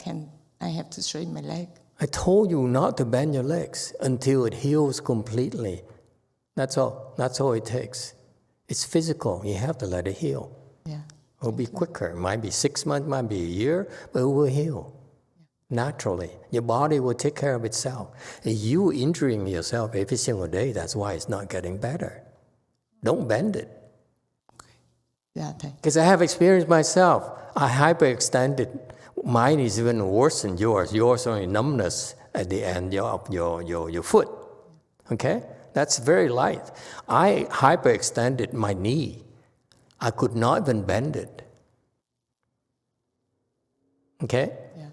S7: I have to straighten my leg.
S1: I told you not to bend your legs until it heals completely. That's all. That's all it takes. It's physical. You have to let it heal.
S7: Yeah.
S1: It will be quicker. It might be 6 months, might be a year, but it will heal. Naturally. Your body will take care of itself. And you injuring yourself every single day, that's why it's not getting better. Don't bend it.
S7: Okay. Yeah, thank you.
S1: Because I have experienced myself. I hyperextended. Mine is even worse than yours. Yours only numbness at the end of your foot. Okay? That's very light. I hyperextended my knee. I could not even bend it. Okay?
S7: Yeah.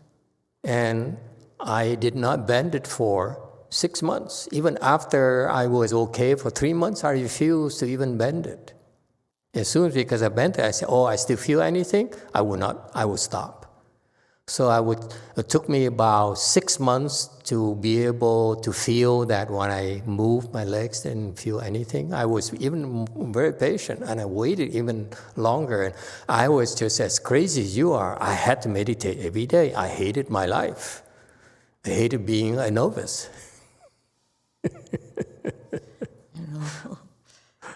S1: And I did not bend it for 6 months. Even after I was okay for 3 months, I refused to even bend it. As soon as because I bent it, I said, oh, I still feel anything? I would stop. So it took me about 6 months to be able to feel that when I moved my legs, didn't feel anything. I was even very patient, and I waited even longer. And I was just as crazy as you are. I had to meditate every day. I hated my life. I hated being a novice.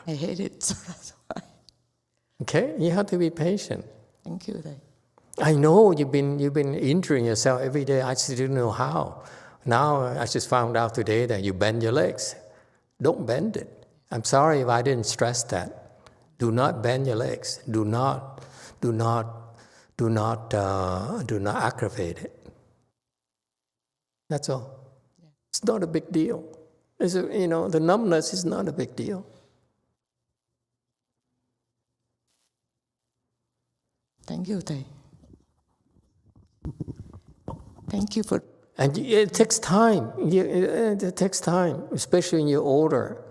S7: I hate it, so that's why.
S1: Okay, you have to be patient.
S7: Thank you, Thầy.
S1: I know you've been injuring yourself every day. I just didn't know how. Now I just found out today that you bend your legs. Don't bend it. I'm sorry if I didn't stress that. Do not bend your legs. Do not aggravate it. That's all. Yeah. It's not a big deal. The numbness is not a big deal.
S7: Thank you, Thầy. Thank you for.
S1: And it takes time. It takes time, especially when you're older.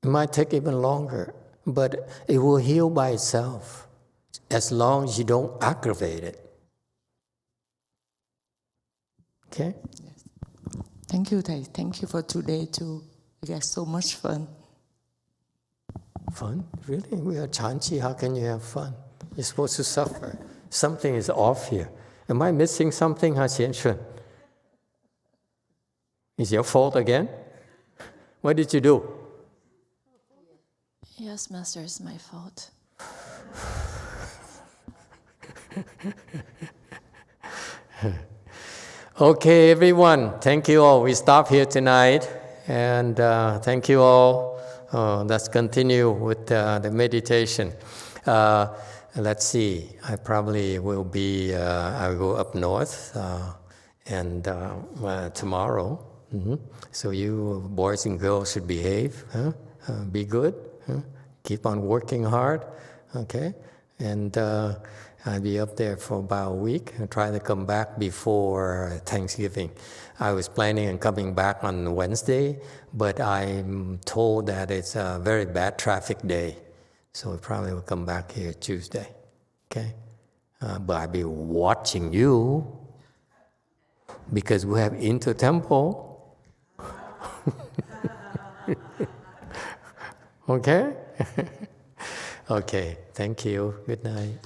S1: It might take even longer, but it will heal by itself as long as you don't aggravate it. Okay?
S7: Yes. Thank you, Thầy. Thank you for today too. We had so much fun.
S1: Fun? Really? We are Chanchi. How can you have fun? You're supposed to suffer. Something is off here. Am I missing something, Ha Xianshun? Is your fault again? What did you do?
S3: Yes, Master, it's my fault.
S1: Okay, everyone. Thank you all. We stop here tonight. And thank you all. Let's continue with the meditation. Let's see. I probably will be, I'll go up north and tomorrow. So you boys and girls should behave. Be good. Keep on working hard. Okay? And I'll be up there for about a week and try to come back before Thanksgiving. I was planning on coming back on Wednesday, but I'm told that it's a very bad traffic day. So we probably will come back here Tuesday. Okay? But I'll be watching you because we have inter-temple. Okay? Okay. Thank you. Good night.